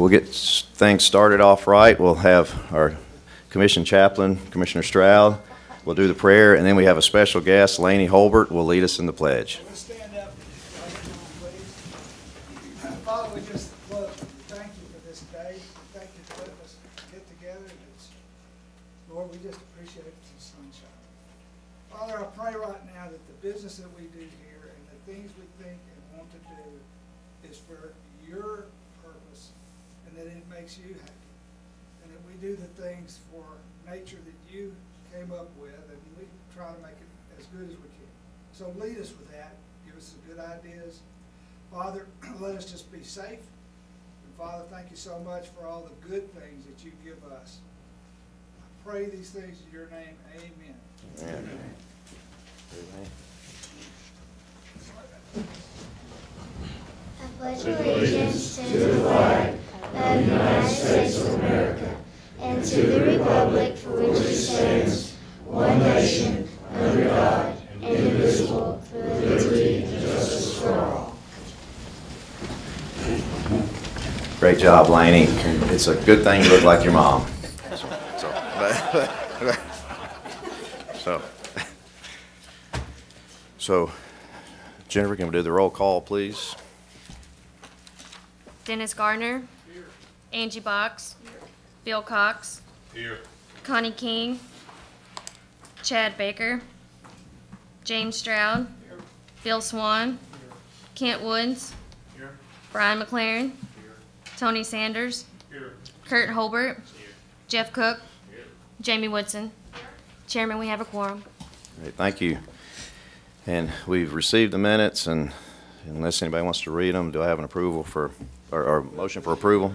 we'll get things started off right. We'll have our commission chaplain, Commissioner Stroud, will do the prayer, and then we have a special guest, Laney Holbert, will lead us in the pledge. Let's stand up, please. Father, we just love to thank you for this day. Thank you for letting us get together. Lord, we just appreciate it for the sunshine. Father, I pray right now that the business that we do here and the things we think and want to do is for your purpose, and that it makes you happy, and that we do the things for nature that you came up with, and we try to make it as good as we can. So lead us with that. Give us some good ideas. Father, let us just be safe. And Father, thank you so much for all the good things that you give us. I pray these things in your name. Amen. Amen. I pledge allegiance to the flag of the United States of America and to the republic for which it stands, one nation, under God, indivisible, with liberty and justice for all. Great job, Laney. It's a good thing you look like your mom. So, Jennifer, can we do the roll call, please? Dennis Gardner. Here. Angie Box. Here. Bill Cox. Here. Connie King. Chad Baker. James Stroud. Here. Bill Swan. Here. Kent Woods. Here. Brian McLerran. Here. Tony Sanders. Here. Kurt Holbert. Here. Jeff Cook. Here. Jamie Woodson. Here. Chairman, we have a quorum. Great, thank you. And we've received the minutes, and unless anybody wants to read them, do I have an approval for, or motion for approval?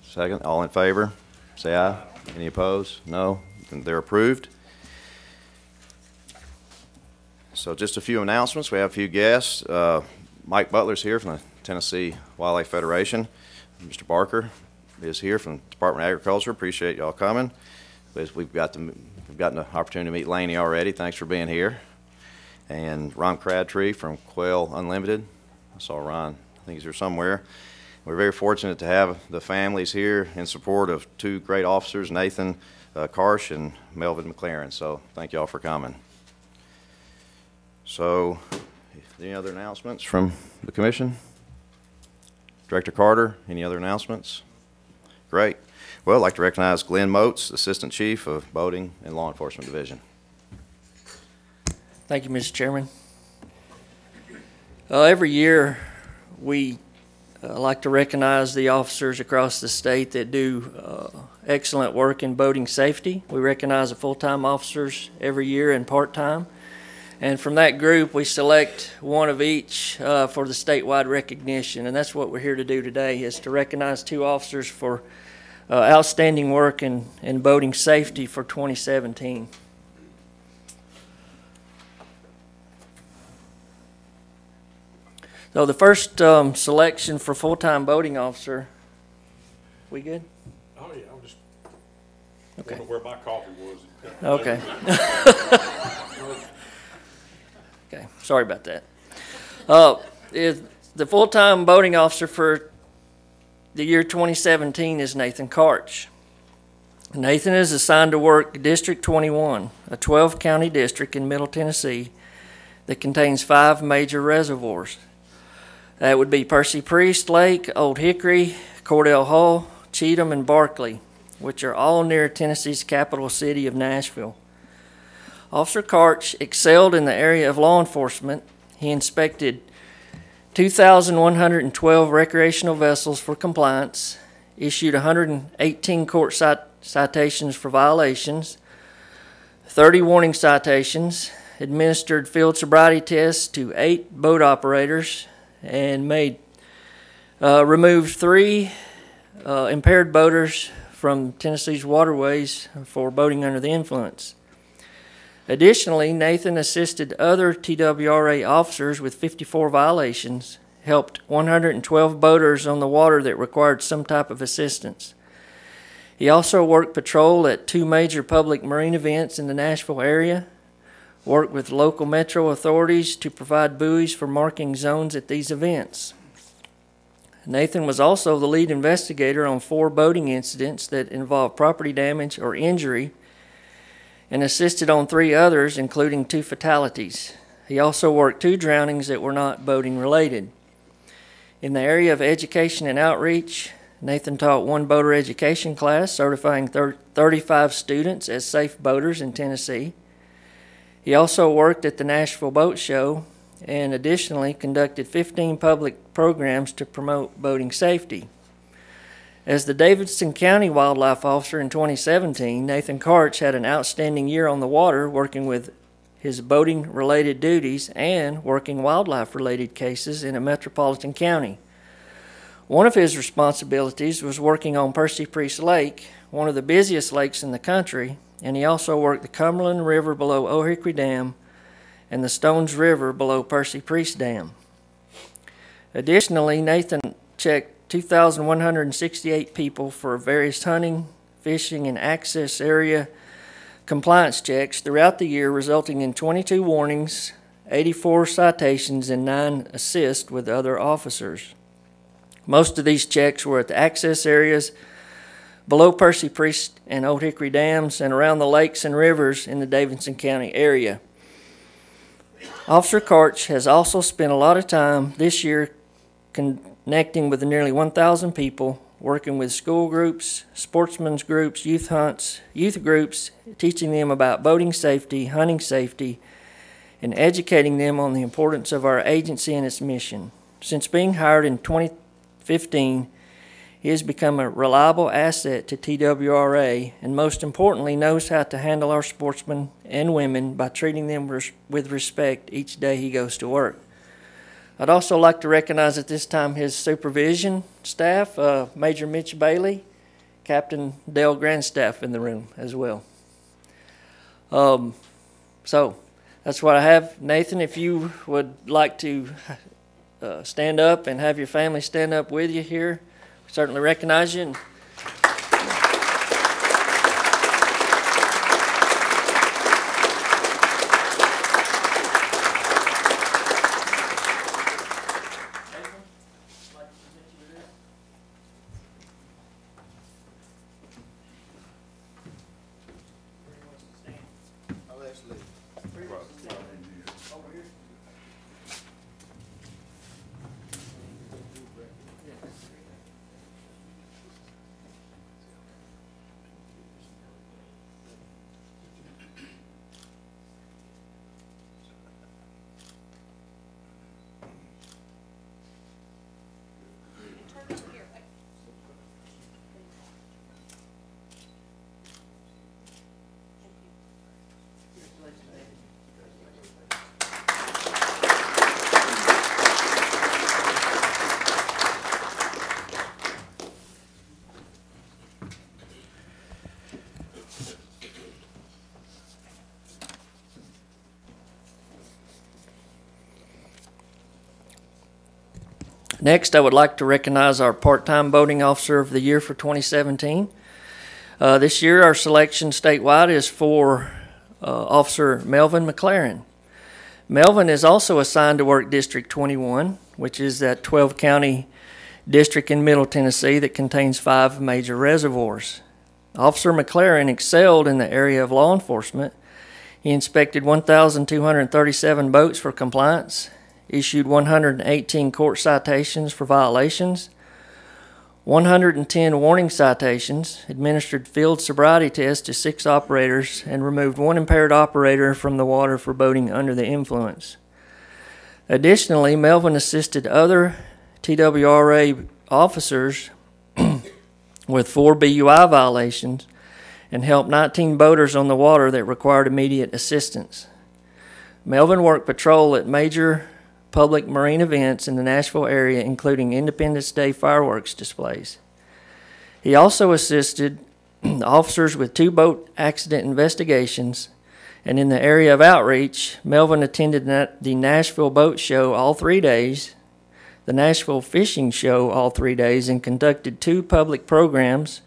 Second, all in favor? Say aye. Any opposed? No? Then they're approved. So just a few announcements. We have a few guests. Mike Butler's here from the Tennessee Wildlife Federation. Mr. Barker is here from the Department of Agriculture. Appreciate y'all coming. We've gotten the opportunity to meet Laney already. Thanks for being here. And Ron Crabtree from Quail Unlimited. I saw Ron. I think he's here somewhere. We're very fortunate to have the families here in support of two great officers, Nathan Karch and Melvin McLerran. So thank you all for coming. So any other announcements from the commission? Director Carter, any other announcements? Great. Well, I'd like to recognize Glenn Moates, Assistant Chief of Boating and Law Enforcement Division. Thank you, Mr. Chairman. Every year we like to recognize the officers across the state that do excellent work in boating safety. We recognize the full-time officers every year and part-time. And from that group, we select one of each for the statewide recognition. And that's what we're here to do today, is to recognize two officers for outstanding work in boating safety for 2017. So the first selection for full-time boating officer, we good? Oh yeah, I'm just okay. Wondering where my coffee was. Okay. Okay, sorry about that. The full-time boating officer for the year 2017 is Nathan Karch. Nathan is assigned to work District 21, a 12-county district in Middle Tennessee that contains 5 major reservoirs. That would be Percy Priest Lake, Old Hickory, Cordell Hall, Cheatham, and Barkley, which are all near Tennessee's capital city of Nashville. Officer Karch excelled in the area of law enforcement. He inspected 2,112 recreational vessels for compliance, issued 118 court citations for violations, 30 warning citations, administered field sobriety tests to 8 boat operators, and removed 3 impaired boaters from Tennessee's waterways for boating under the influence. Additionally, Nathan assisted other TWRA officers with 54 violations, helped 112 boaters on the water that required some type of assistance. He also worked patrol at 2 major public marine events in the Nashville area, worked with local metro authorities to provide buoys for marking zones at these events. Nathan was also the lead investigator on 4 boating incidents that involved property damage or injury and assisted on 3 others, including 2 fatalities. He also worked 2 drownings that were not boating related. In the area of education and outreach, Nathan taught 1 boater education class, certifying 35 students as safe boaters in Tennessee. He also worked at the Nashville Boat Show and additionally conducted 15 public programs to promote boating safety. As the Davidson County Wildlife Officer in 2017, Nathan Karch had an outstanding year on the water, working with his boating-related duties and working wildlife-related cases in a metropolitan county. One of his responsibilities was working on Percy Priest Lake, one of the busiest lakes in the country, and he also worked the Cumberland River below Old Hickory Dam and the Stones River below Percy Priest Dam. Additionally, Nathan checked 2,168 people for various hunting, fishing, and access area compliance checks throughout the year, resulting in 22 warnings, 84 citations, and 9 assists with other officers. Most of these checks were at the access areas below Percy Priest and Old Hickory Dams and around the lakes and rivers in the Davidson County area. Officer Karch has also spent a lot of time this year connecting with nearly 1,000 people, working with school groups, sportsmen's groups, youth hunts, youth groups, teaching them about boating safety, hunting safety, and educating them on the importance of our agency and its mission. Since being hired in 2015, he has become a reliable asset to TWRA and, most importantly, knows how to handle our sportsmen and women by treating them with respect each day he goes to work. I'd also like to recognize at this time his supervision staff, Major Mitch Bailey, Captain Dale Grandstaff in the room as well. So that's what I have. Nathan, if you would like to stand up and have your family stand up with you here, certainly recognize you. And next, I would like to recognize our part-time boating officer of the year for 2017. This year, our selection statewide is for Officer Melvin McLerran. Melvin is also assigned to work District 21, which is that 12-county district in Middle Tennessee that contains 5 major reservoirs. Officer McLerran excelled in the area of law enforcement. He inspected 1,237 boats for compliance, issued 118 court citations for violations, 110 warning citations, administered field sobriety tests to 6 operators, and removed 1 impaired operator from the water for boating under the influence. Additionally, Melvin assisted other TWRA officers with 4 BUI violations and helped 19 boaters on the water that required immediate assistance. Melvin worked patrol at major public marine events in the Nashville area, including Independence Day fireworks displays. He also assisted officers with 2 boat accident investigations, and in the area of outreach, Melvin attended the Nashville Boat Show all 3 days, the Nashville Fishing Show all 3 days, and conducted 2 public programs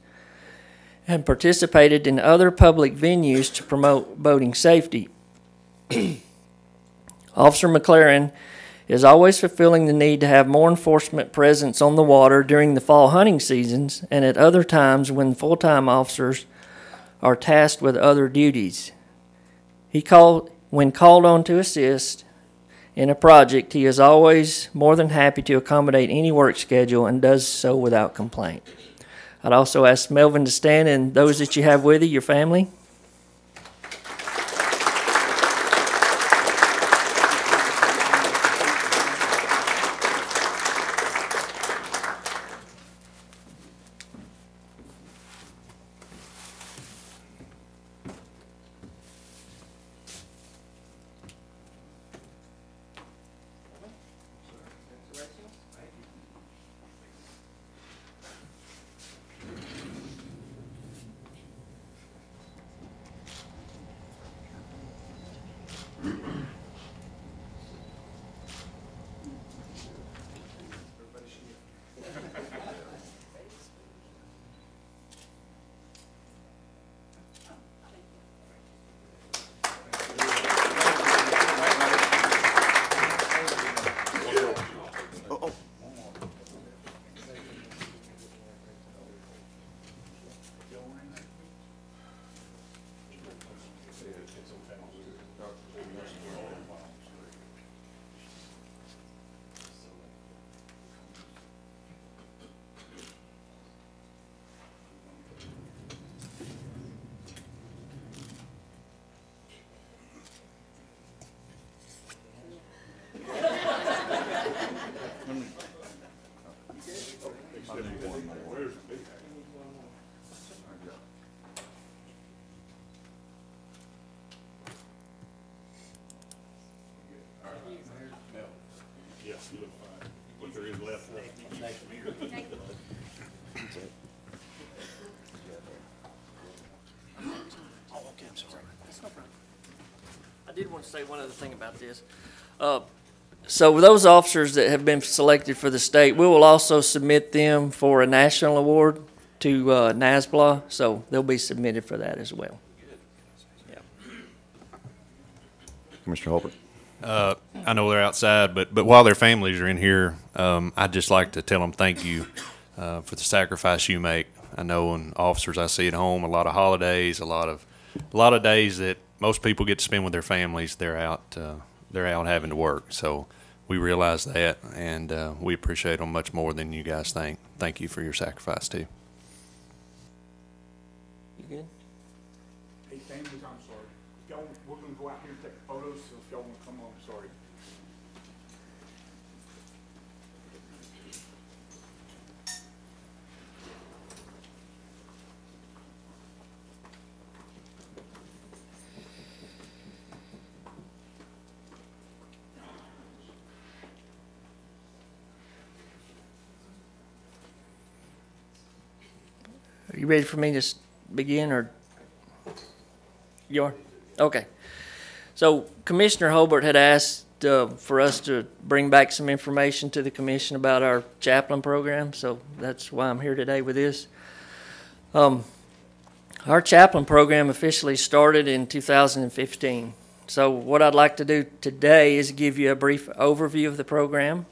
and participated in other public venues to promote boating safety. Officer McLerran is always fulfilling the need to have more enforcement presence on the water during the fall hunting seasons and at other times when full-time officers are tasked with other duties. When called on to assist in a project, he is always more than happy to accommodate any work schedule and does so without complaint. I'd also ask Melvin to stand, and those that you have with you, your family. Yes, you look fine. Look, there is left. I did want to say one other thing about this. So those officers that have been selected for the state, we will also submit them for a national award to NASBLA, so they'll be submitted for that as well. Yeah. Commissioner Holbert. I know they're outside, but while their families are in here, I'd just like to tell them thank you for the sacrifice you make. I know when officers I see at home, a lot of holidays, a lot of days that most people get to spend with their families, they're out having to work. So we realize that, and we appreciate them much more than you guys think. Thank you for your sacrifice too. You good? Hey, families, I'm sorry. Y'all, we're gonna go out here and take photos, so if y'all wanna come on, sorry. Are you ready for me to begin, or you are? Okay. So Commissioner Holbert had asked for us to bring back some information to the commission about our chaplain program, so that's why I'm here today with this. Our chaplain program officially started in 2015. So what I'd like to do today is give you a brief overview of the program,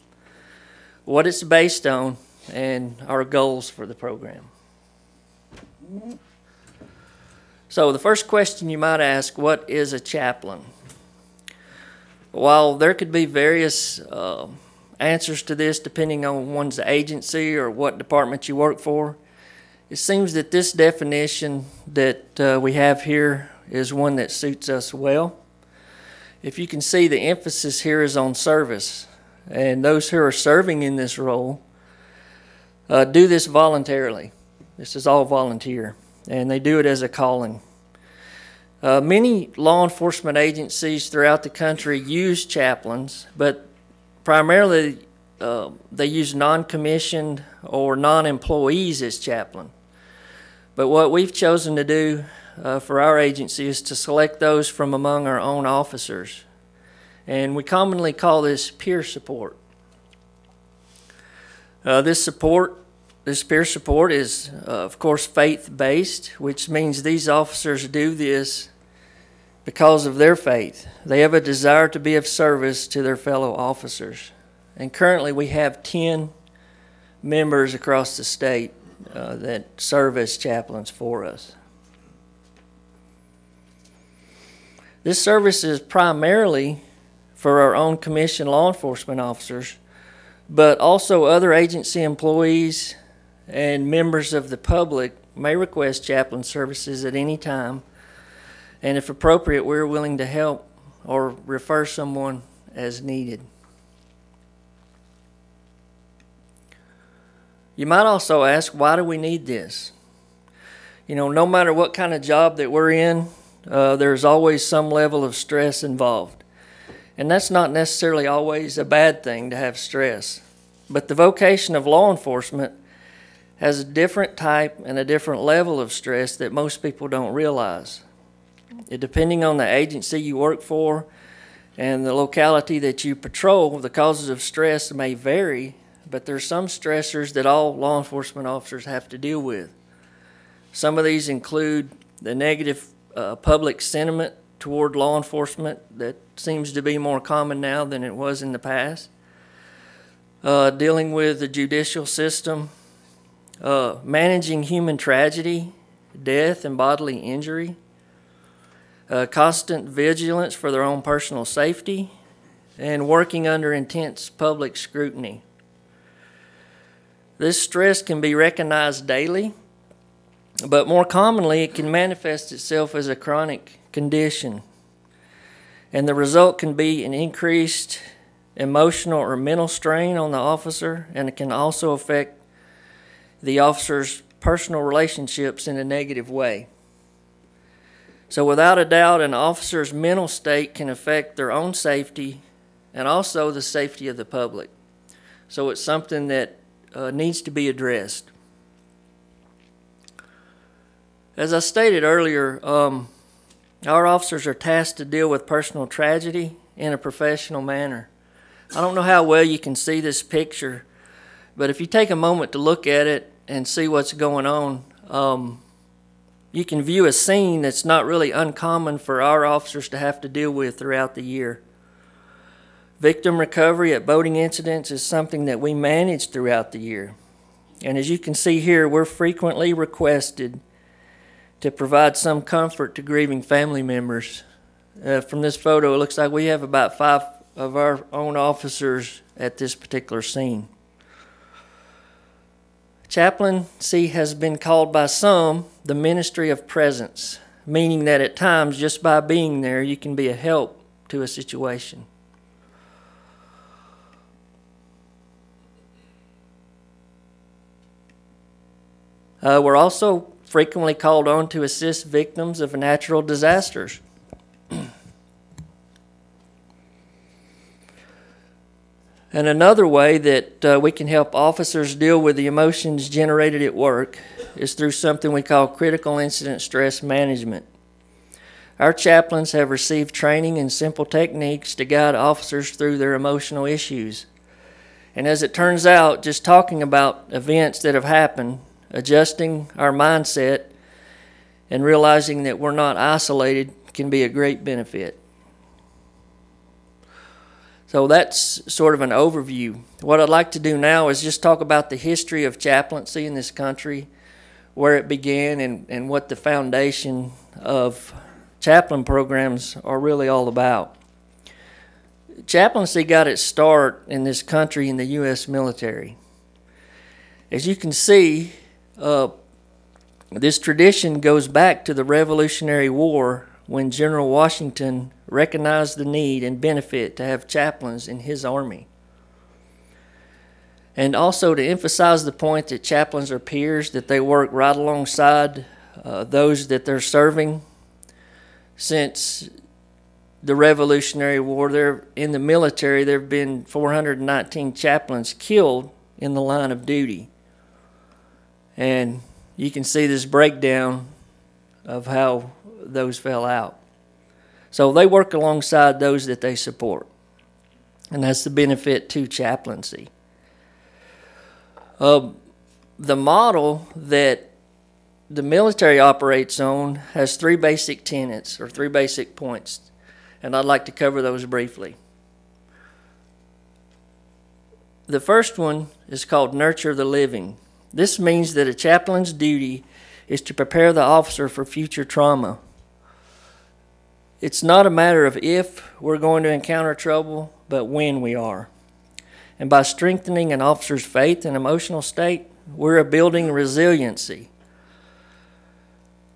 what it's based on, and our goals for the program. So the first question you might ask, what is a chaplain? While there could be various answers to this depending on one's agency or what department you work for, it seems that this definition that we have here is one that suits us well. If you can see, the emphasis here is on service, and those who are serving in this role do this voluntarily. This is all volunteer, and they do it as a calling. Many law enforcement agencies throughout the country use chaplains, but primarily they use non-commissioned or non-employees as chaplain. But what we've chosen to do for our agency is to select those from among our own officers, and we commonly call this peer support. This peer support is, of course, faith-based, which means these officers do this because of their faith. They have a desire to be of service to their fellow officers. And currently we have 10 members across the state that serve as chaplains for us. This service is primarily for our own commissioned law enforcement officers, but also other agency employees and members of the public may request chaplain services at any time, and if appropriate, we're willing to help or refer someone as needed. You might also ask, why do we need this? You know, no matter what kind of job that we're in, there's always some level of stress involved. And that's not necessarily always a bad thing to have stress. But the vocation of law enforcement has a different type and a different level of stress that most people don't realize. Depending on the agency you work for and the locality that you patrol, the causes of stress may vary, but there's some stressors that all law enforcement officers have to deal with. Some of these include the negative public sentiment toward law enforcement that seems to be more common now than it was in the past. Dealing with the judicial system, managing human tragedy, death, and bodily injury, constant vigilance for their own personal safety, and working under intense public scrutiny. This stress can be recognized daily, but more commonly it can manifest itself as a chronic condition. And the result can be an increased emotional or mental strain on the officer, and it can also affect the officer's personal relationships in a negative way. So without a doubt, an officer's mental state can affect their own safety and also the safety of the public. So it's something that needs to be addressed. As I stated earlier, our officers are tasked to deal with personal tragedy in a professional manner. I don't know how well you can see this picture, but if you take a moment to look at it and see what's going on, you can view a scene that's not really uncommon for our officers to have to deal with throughout the year. Victim recovery at boating incidents is something that we manage throughout the year. And as you can see here, we're frequently requested to provide some comfort to grieving family members. From this photo, it looks like we have about 5 of our own officers at this particular scene. Chaplaincy has been called by some the ministry of presence, meaning that at times, just by being there, you can be a help to a situation. We're also frequently called on to assist victims of natural disasters. And another way that we can help officers deal with the emotions generated at work is through something we call critical incident stress management. Our chaplains have received training in simple techniques to guide officers through their emotional issues. And as it turns out, just talking about events that have happened, adjusting our mindset, and realizing that we're not isolated can be a great benefit. So that's sort of an overview. What I'd like to do now is just talk about the history of chaplaincy in this country, where it began, and what the foundation of chaplain programs are really all about. Chaplaincy got its start in this country in the U.S. military. As you can see, this tradition goes back to the Revolutionary War, when General Washington recognized the need and benefit to have chaplains in his army. And also to emphasize the point that chaplains are peers, that they work right alongside those that they're serving. Since the Revolutionary War, in the military, there have been 419 chaplains killed in the line of duty. And you can see this breakdown of how those fell out. So they work alongside those that they support. And that's the benefit to chaplaincy. The model that the military operates on has three basic tenets, or three basic points, and I'd like to cover those briefly. The first one is called Nurture the Living. This means that a chaplain's duty is to prepare the officer for future trauma. It's not a matter of if we're going to encounter trouble, but when we are. And by strengthening an officer's faith and emotional state, we're building resiliency.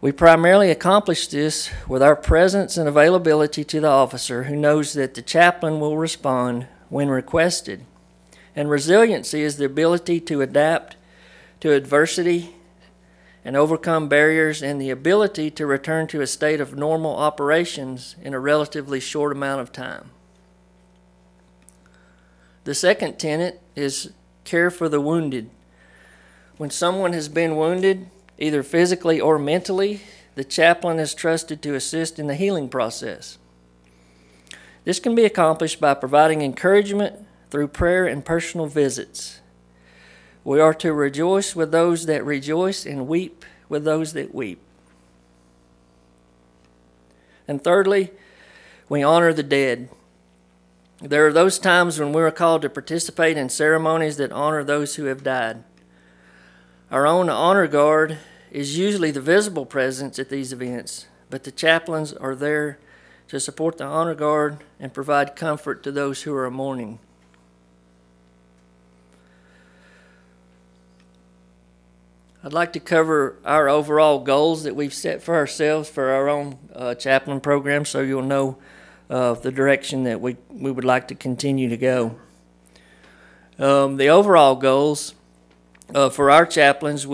We primarily accomplish this with our presence and availability to the officer, who knows that the chaplain will respond when requested. And resiliency is the ability to adapt to adversity and overcome barriers, and the ability to return to a state of normal operations in a relatively short amount of time. The second tenet is care for the wounded. When someone has been wounded, either physically or mentally, the chaplain is trusted to assist in the healing process. This can be accomplished by providing encouragement through prayer and personal visits. We are to rejoice with those that rejoice and weep with those that weep. And thirdly, we honor the dead. There are those times when we are called to participate in ceremonies that honor those who have died. Our own honor guard is usually the visible presence at these events, but the chaplains are there to support the honor guard and provide comfort to those who are mourning. I'd like to cover our overall goals that we've set for ourselves for our own chaplain program, so you'll know the direction that we would like to continue to go. The overall goals for our chaplains,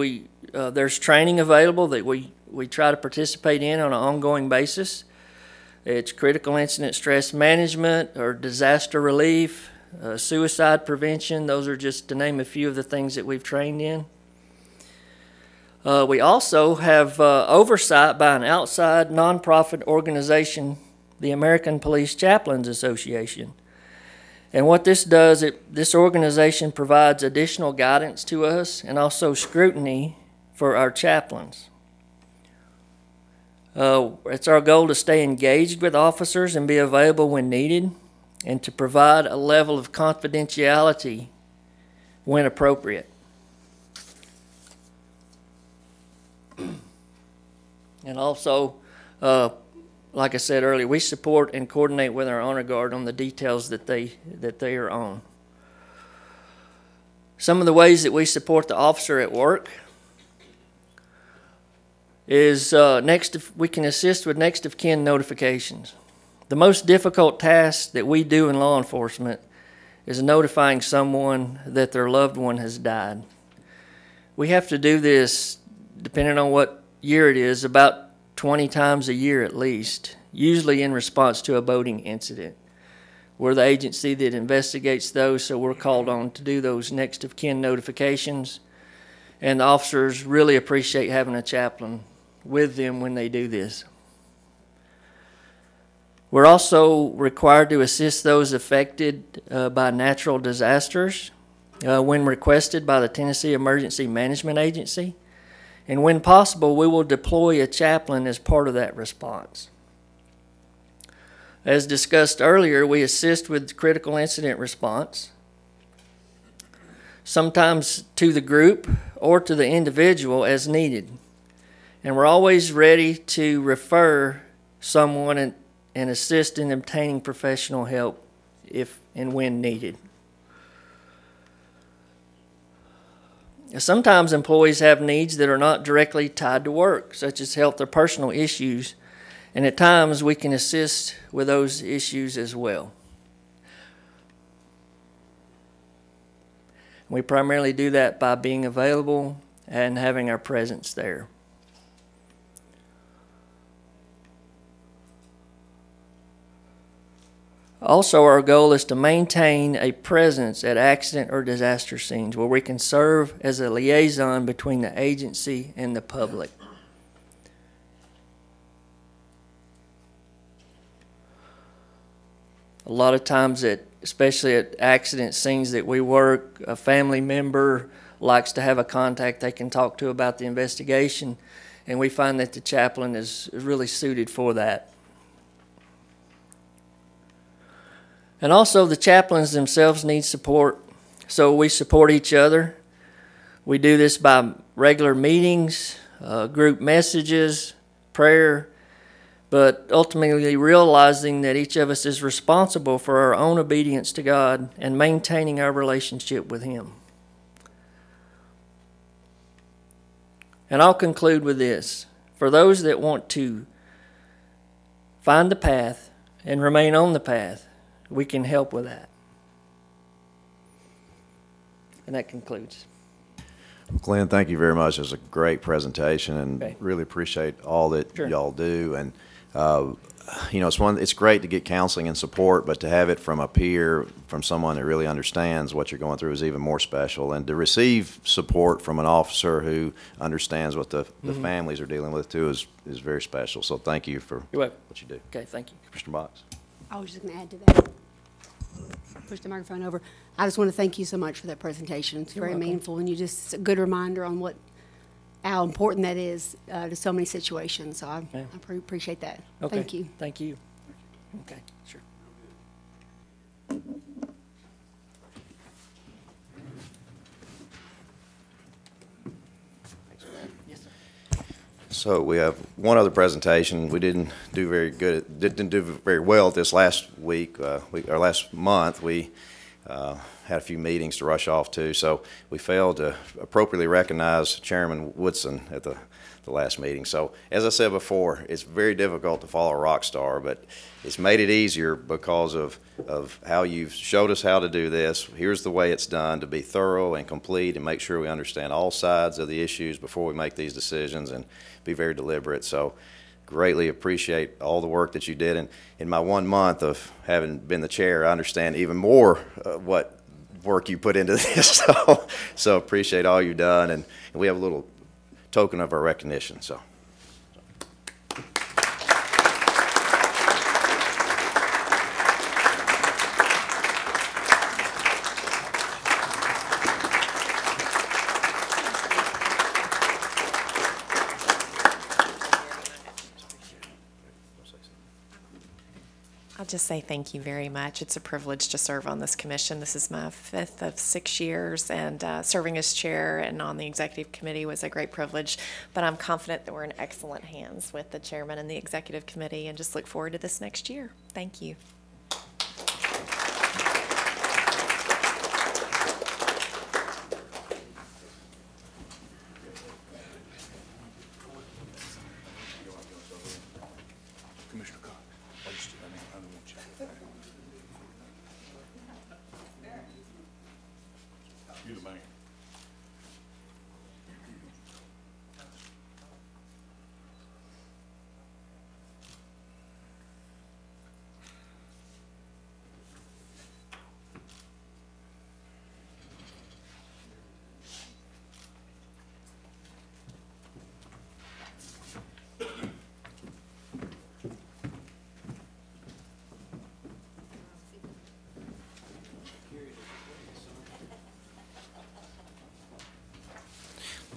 there's training available that we try to participate in on an ongoing basis. It's critical incident stress management or disaster relief, suicide prevention. Those are just to name a few of the things that we've trained in. We also have oversight by an outside nonprofit organization, the American Police Chaplains Association. And what this does, this organization provides additional guidance to us and also scrutiny for our chaplains. It's our goal to stay engaged with officers and be available when needed, and to provide a level of confidentiality when appropriate. And also, like I said earlier, we support and coordinate with our honor guard on the details that they are on. Some of the ways that we support the officer at work is we can assist with next of kin notifications. The most difficult task that we do in law enforcement is notifying someone that their loved one has died. We have to do this, depending on what year it is, about 20 times a year at least, usually in response to a boating incident. We're the agency that investigates those, so we're called on to do those next of kin notifications, and the officers really appreciate having a chaplain with them when they do this. We're also required to assist those affected by natural disasters when requested by the Tennessee Emergency Management Agency. And when possible, we will deploy a chaplain as part of that response. As discussed earlier, we assist with critical incident response, sometimes to the group or to the individual as needed. And we're always ready to refer someone and assist in obtaining professional help if and when needed. Sometimes employees have needs that are not directly tied to work, such as health or personal issues, and at times we can assist with those issues as well. We primarily do that by being available and having our presence there. Also, our goal is to maintain a presence at accident or disaster scenes where we can serve as a liaison between the agency and the public. A lot of times, especially at accident scenes that we work, a family member likes to have a contact they can talk to about the investigation. and we find that the chaplain is really suited for that. And also the chaplains themselves need support, so we support each other. We do this by regular meetings, group messages, prayer, but ultimately realizing that each of us is responsible for our own obedience to God and maintaining our relationship with Him. And I'll conclude with this. For those that want to find the path and remain on the path, we can help with that. And that concludes. Glenn, thank you very much. It was a great presentation, and really appreciate all that y'all do. And you know, it's great to get counseling and support, but to have it from a peer, from someone that really understands what you're going through, is even more special. And to receive support from an officer who understands what the families are dealing with too is very special. So thank you for what you do. Okay, thank you. Commissioner Box. I was just going to add to that. Push the microphone over. I just want to thank you so much for that presentation. It's very meaningful, and it's a good reminder on how important that is to so many situations. So I appreciate that. Okay. Thank you. Thank you. Okay, sure. So we have one other presentation. We didn't do very good. Didn't do very well this last week. Or last month, we had a few meetings to rush off to, so we failed to appropriately recognize Chairman Woodson at the last meeting. So as I said before, it's very difficult to follow a rock star, but it's made it easier because of how you've showed us how to do this. Here's the way it's done, to be thorough and complete and make sure we understand all sides of the issues before we make these decisions, and be very deliberate. So greatly appreciate all the work that you did. And in my 1 month of having been the chair, I understand even more what work you put into this. So appreciate all you've done, and we have a little token of our recognition. So. I'll just say thank you very much. It's a privilege to serve on this commission. This is my 5th of 6 years, and serving as chair and on the executive committee was a great privilege. But I'm confident that we're in excellent hands with the chairman and the executive committee, and just look forward to this next year. Thank you.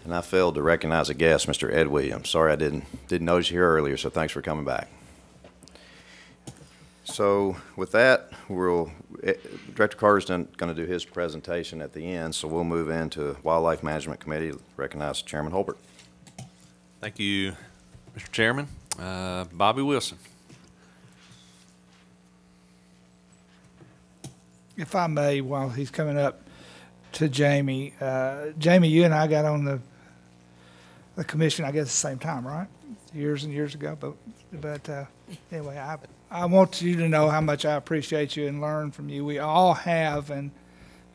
And I failed to recognize a guest, Mr. Ed Williams. Sorry I didn't notice you here earlier, so thanks for coming back. So with that, Director Carter's going to do his presentation at the end, so we'll move into Wildlife Management Committee. Recognize Chairman Holbert. Thank you, Mr. Chairman. Bobby Wilson. If I may, while he's coming up to Jamie, Jamie, you and I got on the commission, I guess, at the same time, right? Years and years ago. But anyway, I want you to know how much I appreciate you and learn from you. We all have, and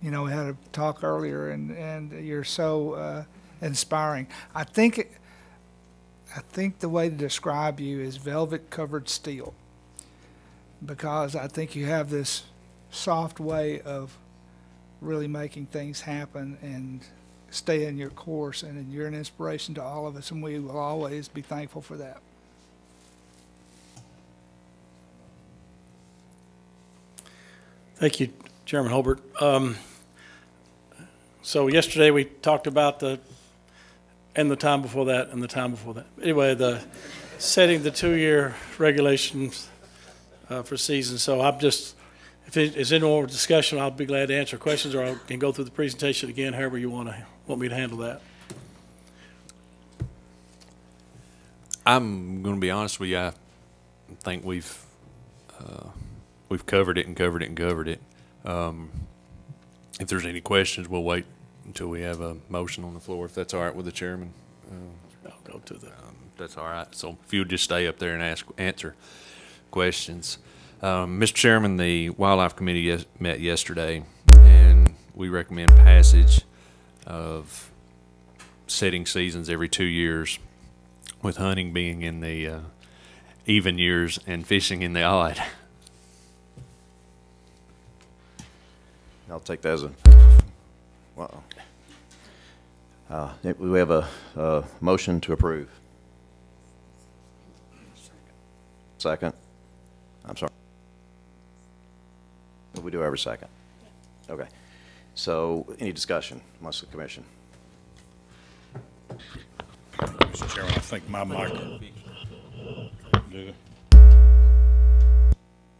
you know, we had a talk earlier, and you're so inspiring. I think the way to describe you is velvet-covered steel, because I think you have this soft way of really making things happen and stay in your course, and you're an inspiration to all of us, and we will always be thankful for that. Thank you, Chairman Holbert. So yesterday we talked about the and the time before that, and the time before that. Anyway, setting the 2-year regulations for season. So I'm just, if it's any more discussion, I'll be glad to answer questions, or I can go through the presentation again, however you want me to handle that. I'm going to be honest with you. I think we've covered it and covered it and covered it. If there's any questions, we'll wait until we have a motion on the floor, if that's all right with the chairman. I'll go to the. That's all right. So if you would just stay up there and answer questions. Mr. Chairman, the Wildlife Committee met yesterday, and we recommend passage of setting seasons every 2 years, with hunting being in the even years and fishing in the odd. I'll take that as a, wow. We have a motion to approve. Second. I'm sorry. We do every second. Okay. So any discussion amongst the commission? Mr. Chairman, I think my mic.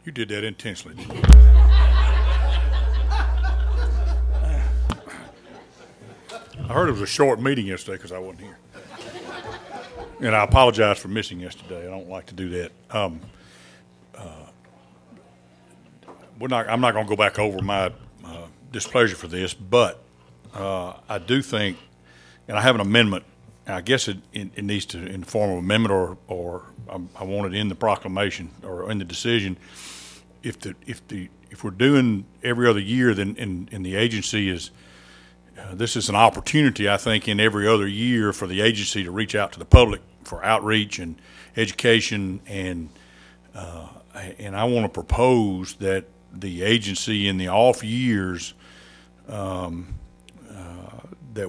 You did that intentionally, didn't you? I heard it was a short meeting yesterday because I wasn't here. And I apologize for missing yesterday. I don't like to do that. I'm not going to go back over my displeasure for this, but I do think, and I have an amendment. I guess it needs to, in the form of amendment, or I want it in the proclamation or in the decision. If we're doing every other year, then and the agency is. This is an opportunity, I think, in every other year for the agency to reach out to the public for outreach and education, and I want to propose that the agency in the off years that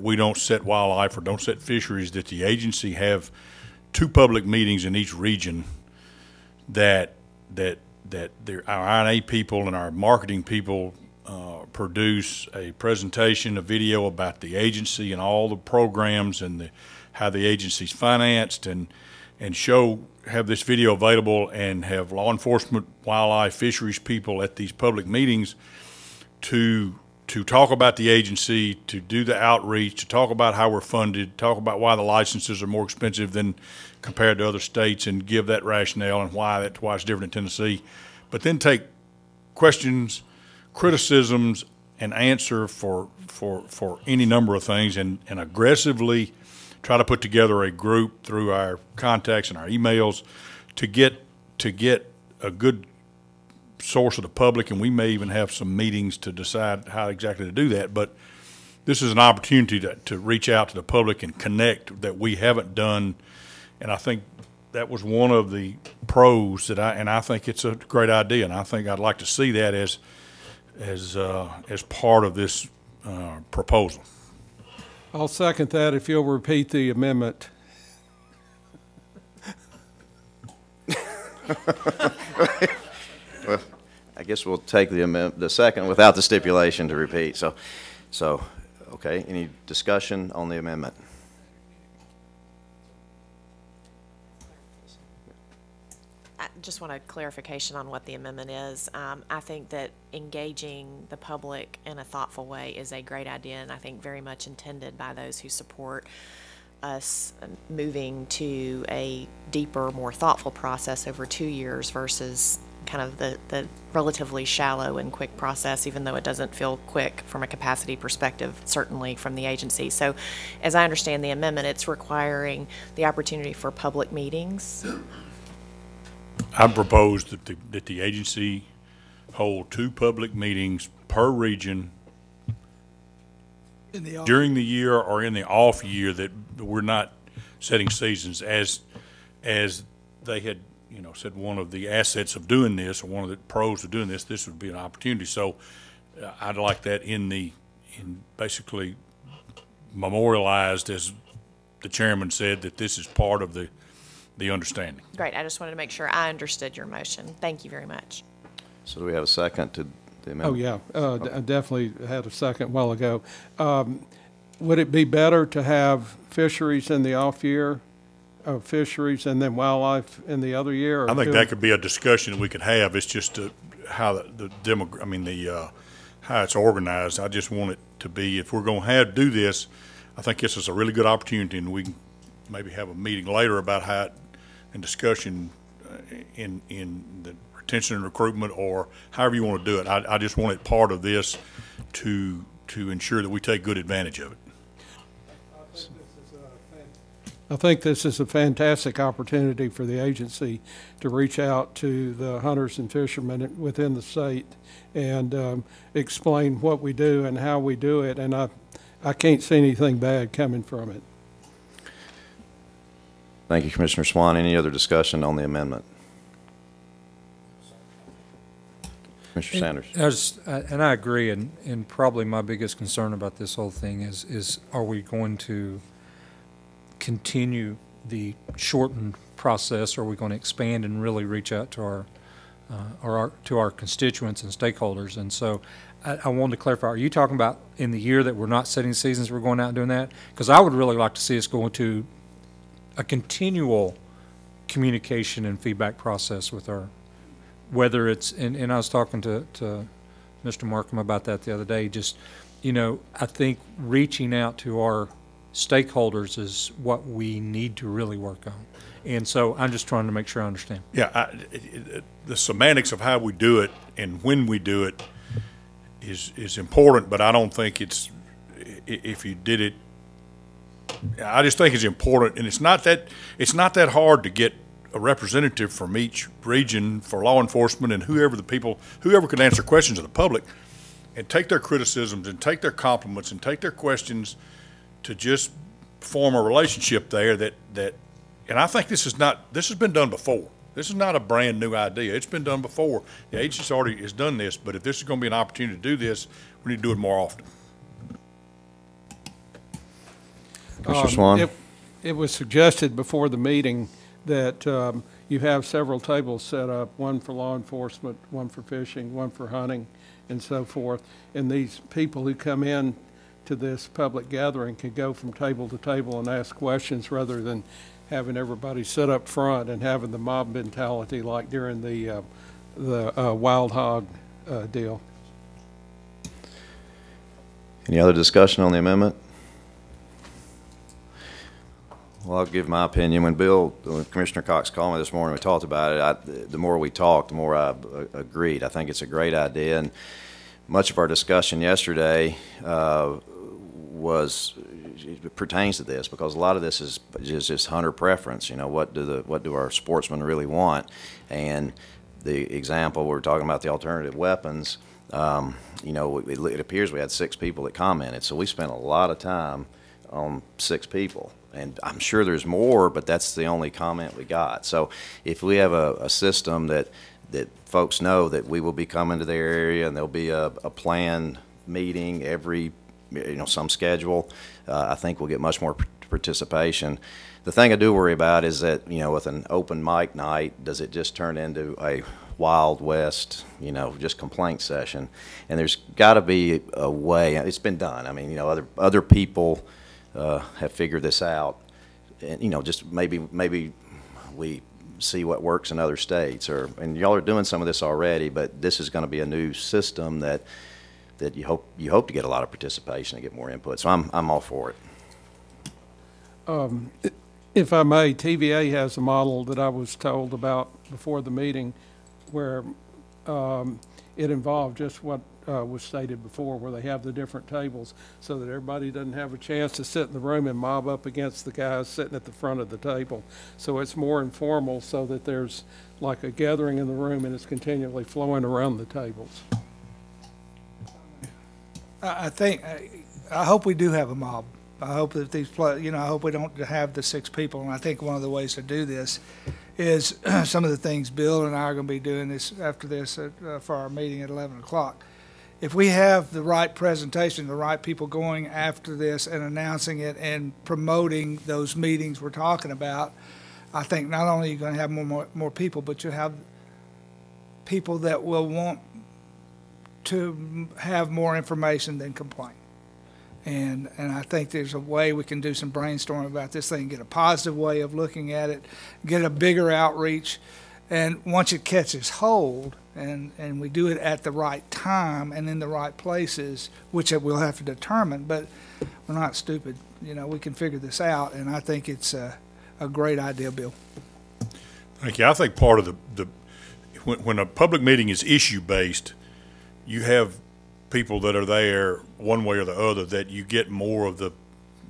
we don't set wildlife or don't set fisheries, that the agency have 2 public meetings in each region, that our INA people and our marketing people produce a presentation, a video about the agency and all the programs and how the agency's financed, and have this video available, and have law enforcement, wildlife, fisheries people at these public meetings to talk about the agency, to do the outreach, to talk about how we're funded, talk about why the licenses are more expensive than compared to other states, and give that rationale and why it's different in Tennessee. But then take questions, criticisms, and answer for any number of things, and aggressively try to put together a group through our contacts and our emails to get a good source of the public, and we may even have some meetings to decide how exactly to do that. But this is an opportunity to reach out to the public and connect that we haven't done, and I think that was one of the pros and I think it's a great idea, and I think I'd like to see that as part of this proposal. I'll second that if you'll repeat the amendment. Well, I guess we'll take the second without the stipulation to repeat. So, okay. Any discussion on the amendment? I just want a clarification on what the amendment is. I think that engaging the public in a thoughtful way is a great idea, and I think very much intended by those who support us moving to a deeper, more thoughtful process over 2 years versus kind of the relatively shallow and quick process, even though it doesn't feel quick from a capacity perspective, certainly from the agency. So as I understand the amendment, it's requiring the opportunity for public meetings. I propose that the agency hold 2 public meetings per region during the year or in the off year, that we're not setting seasons as they had said. One of the assets of doing this, or one of the pros of doing this would be an opportunity. So I'd like that in basically memorialized, as the chairman said, that this is part of the understanding. Great. I just wanted to make sure I understood your motion. Thank you very much. So do we have a second to the amendment? Oh, yeah. I definitely had a second a while ago. would it be better to have fisheries in the off year of fisheries and then wildlife in the other year? Or I think that could be a discussion that we could have. It's just how how it's organized. I just want it to be, if we're going to do this, I think this is a really good opportunity, and we can maybe have a meeting later about how it, and discussion in the retention and recruitment, or however you want to do it. I just want it part of this to ensure that we take good advantage of it. I think this is a fantastic opportunity for the agency to reach out to the hunters and fishermen within the state and explain what we do and how we do it, and I can't see anything bad coming from it. Thank you, Commissioner Swan. Any other discussion on the amendment? Commissioner Sanders. And I agree, and probably my biggest concern about this whole thing is are we going to continue the shortened process, or are we going to expand and really reach out to our constituents and stakeholders? And so I wanted to clarify, are you talking about in the year that we're not setting seasons, we're going out and doing that? Because I would really like to see us go into a continual communication and feedback process with our, whether it's, and I was talking to Mr. Markham about that the other day, just, I think reaching out to our stakeholders is what we need to really work on. And so I'm just trying to make sure I understand. Yeah, the semantics of how we do it and when we do it is important, but I don't think it's, if you did it, I just think it's important, and it's not that hard to get a representative from each region for law enforcement and whoever can answer questions of the public, and take their criticisms and take their compliments and take their questions to just form a relationship there that and I think this has been done before. This is not a brand new idea. It's been done before. The agency already has done this, but if this is going to be an opportunity to do this, we need to do it more often. Mr. Swan? It was suggested before the meeting that you have several tables set up, one for law enforcement, one for fishing, one for hunting, and so forth. And these people who come in to this public gathering can go from table to table and ask questions rather than having everybody sit up front and having the mob mentality like during the wild hog deal. Any other discussion on the amendment? Well, I'll give my opinion. When Commissioner Cox called me this morning, we talked about it. The more we talked, the more I agreed. I think it's a great idea, and much of our discussion yesterday pertains to this, because a lot of this is just hunter preference. What do our sportsmen really want? And the example we were talking about, the alternative weapons. It appears we had 6 people that commented, so we spent a lot of time on 6 people. And I'm sure there's more, but that's the only comment we got. So if we have a system that folks know that we will be coming to their area and there'll be a planned meeting every, some schedule, I think we'll get much more participation. The thing I do worry about is that, with an open mic night, does it just turn into a Wild West, just complaint session? And there's got to be a way. It's been done. I mean, other people have figured this out, and just maybe we see what works in other states, and y'all are doing some of this already, but this is going to be a new system that you hope to get a lot of participation and get more input. So I'm all for it. If I may, TVA has a model that I was told about before the meeting where it involved just what was stated before, where they have the different tables so that everybody doesn't have a chance to sit in the room and mob up against the guys sitting at the front of the table. So it's more informal, so that there's like a gathering in the room and it's continually flowing around the tables. I hope we do have a mob. I hope that I hope we don't have the 6 people. And I think one of the ways to do this is some of the things Bill and I are going to be doing after this for our meeting at 11 o'clock. If we have the right presentation, the right people going after this and announcing it and promoting those meetings we're talking about, I think not only are you going to have more people, but you'll have people that will want to have more information than complain. And I think there's a way we can do some brainstorming about this thing, get a positive way of looking at it, get a bigger outreach. And once it catches hold and we do it at the right time and in the right places, which we'll have to determine, but we're not stupid. You know, we can figure this out, and I think it's a great idea, Bill. Thank you. I think part of when a public meeting is issue-based, you have people that are there one way or the other that you get more of the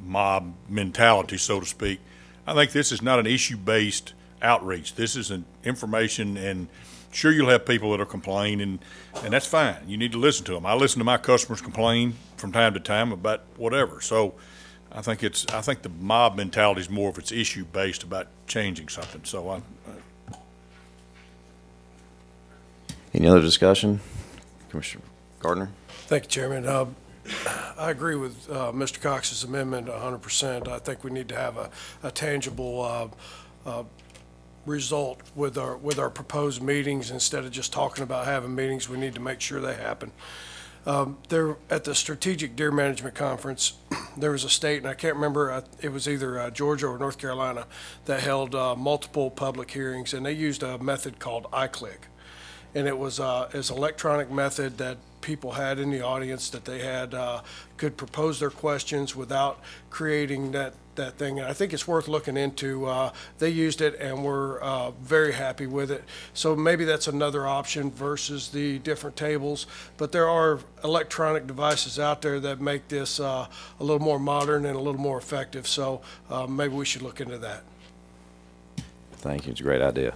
mob mentality, so to speak. I think this is not an issue-based outreach. This is an information, and sure, you'll have people that are complaining, and that's fine. You need to listen to them. I listen to my customers complain from time to time about whatever. So I think the mob mentality is more of it's issue-based about changing something. So Any other discussion? Commissioner Gardner? Thank you, Chairman. I agree with Mr. Cox's amendment 100%. I think we need to have a tangible result with our proposed meetings. Instead of just talking about having meetings, we need to make sure they happen. There at the Strategic Deer Management Conference, there was a state, and I can't remember, it was either Georgia or North Carolina, that held multiple public hearings, and they used a method called iClick. And it was an electronic method that people had in the audience that they had could propose their questions without creating that thing. And I think it's worth looking into. They used it and were very happy with it. So maybe that's another option versus the different tables. But there are electronic devices out there that make this a little more modern and a little more effective. So maybe we should look into that. Thank you. It's a great idea.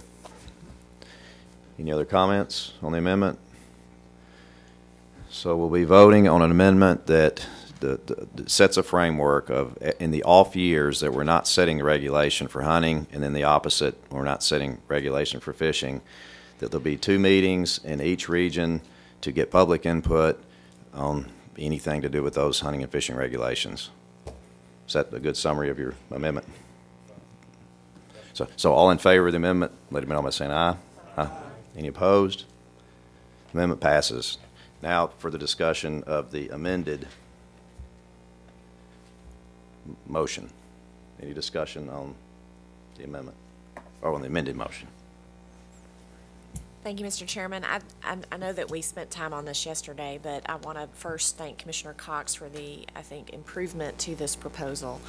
Any other comments on the amendment? So we'll be voting on an amendment that sets a framework of, in the off years, that we're not setting regulation for hunting, and then the opposite, we're not setting regulation for fishing, that there'll be 2 meetings in each region to get public input on anything to do with those hunting and fishing regulations. Is that a good summary of your amendment? So all in favor of the amendment, let me know by saying aye. Aye. Any opposed? Amendment passes. Now for the discussion of the amended motion. Any discussion on the amendment or on the amended motion? Thank you, Mr. Chairman. I know that we spent time on this yesterday, but I want to first thank Commissioner Cox for the, I think, improvement to this proposal.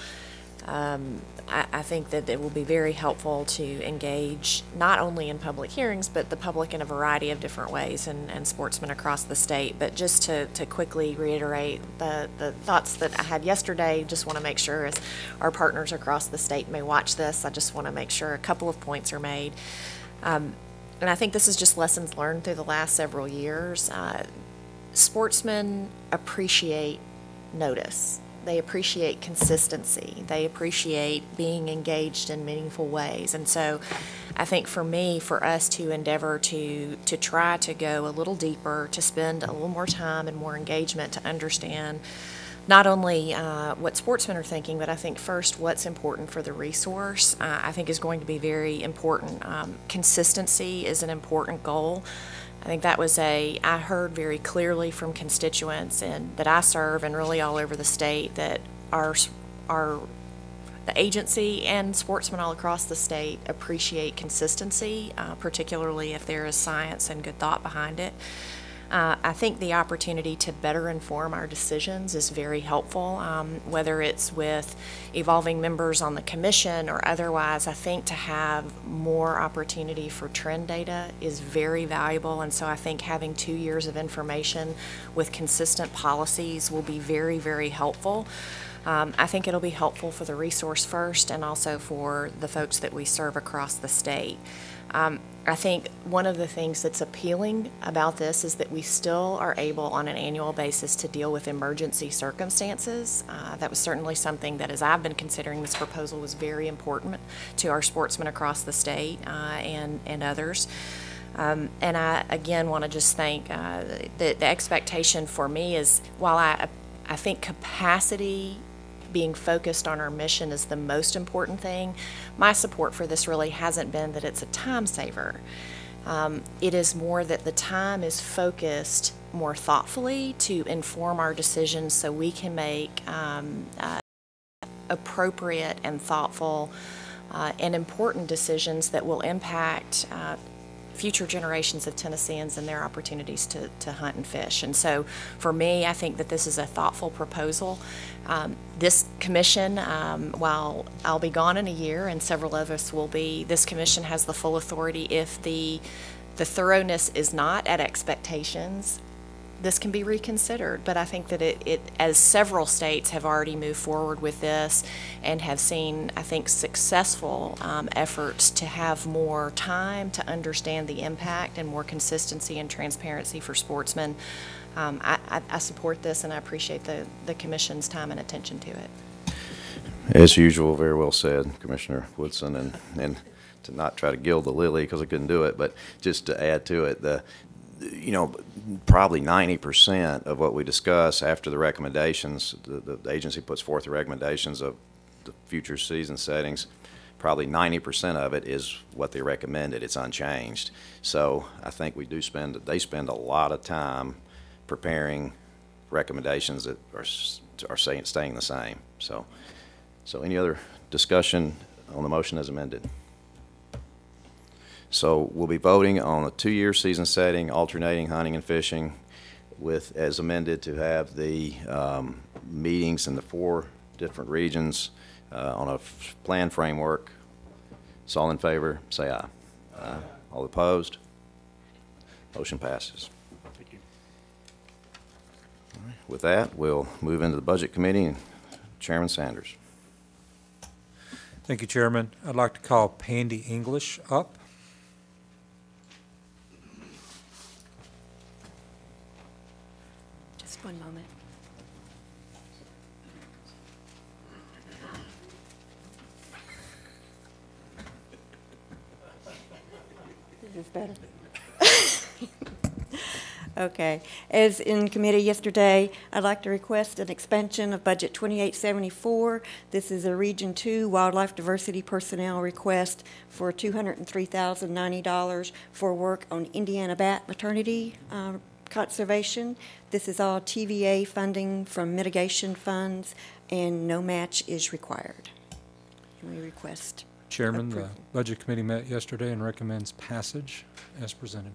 I think that it will be very helpful to engage not only in public hearings, but the public in a variety of different ways, and sportsmen across the state. But just to quickly reiterate the thoughts that I had yesterday, just want to make sure as our partners across the state may watch this, I just want to make sure a couple of points are made. And I think this is just lessons learned through the last several years. Sportsmen appreciate notice. They appreciate consistency. They appreciate being engaged in meaningful ways. And so I think for me, for us to endeavor to try to go a little deeper, to spend a little more time and more engagement to understand not only what sportsmen are thinking, but I think first what's important for the resource, I think is going to be very important. Consistency is an important goal. I think that was I heard very clearly from constituents and that I serve and really all over the state that the agency and sportsmen all across the state appreciate consistency, particularly if there is science and good thought behind it. I think the opportunity to better inform our decisions is very helpful, whether it's with evolving members on the commission or otherwise. I think to have more opportunity for trend data is very valuable, and so I think having 2 years of information with consistent policies will be very, very helpful. I think it'll be helpful for the resource first and also for the folks that we serve across the state. I think one of the things that's appealing about this is that we still are able on an annual basis to deal with emergency circumstances. That was certainly something that, as I've been considering this proposal, was very important to our sportsmen across the state and others. And I, again, want to just thank the expectation for me is, while I think capacity being focused on our mission is the most important thing, my support for this really hasn't been that it's a time saver. It is more that the time is focused more thoughtfully to inform our decisions so we can make appropriate and thoughtful and important decisions that will impact future generations of Tennesseans and their opportunities to hunt and fish. And so for me, I think that this is a thoughtful proposal. This commission, while I'll be gone in a year and several of us will be, this commission has the full authority. If the thoroughness is not at expectations, this can be reconsidered. But I think that it as several states have already moved forward with this and have seen, I think, successful efforts to have more time to understand the impact and more consistency and transparency for sportsmen. I support this, and I appreciate the Commission's time and attention to it. As usual, very well said, Commissioner Woodson, and to not try to gild the lily because I couldn't do it, but just to add to it, probably 90% of what we discuss after the recommendations, the agency puts forth the recommendations of the future season settings, probably 90% of it is what they recommended. It's unchanged. So I think they spend a lot of time preparing recommendations that are staying the same. So any other discussion on the motion as amended? So we'll be voting on a 2-year season setting, alternating hunting and fishing, with as amended to have the meetings in the 4 different regions on a plan framework. So all in favor, say aye. Aye. All opposed? Motion passes. Thank you. All right. With that, we'll move into the Budget Committee, and Chairman Sanders. Thank you, Chairman. I'd like to call Pandy English up. Just one moment. Is this better? Okay. As in committee yesterday, I'd like to request an expansion of Budget 2874. This is a Region 2 Wildlife Diversity Personnel request for $203,090 for work on Indiana bat maternity conservation. This is all TVA funding from mitigation funds, and no match is required. And we request Chairman, approval. the Budget Committee met yesterday and recommends passage as presented.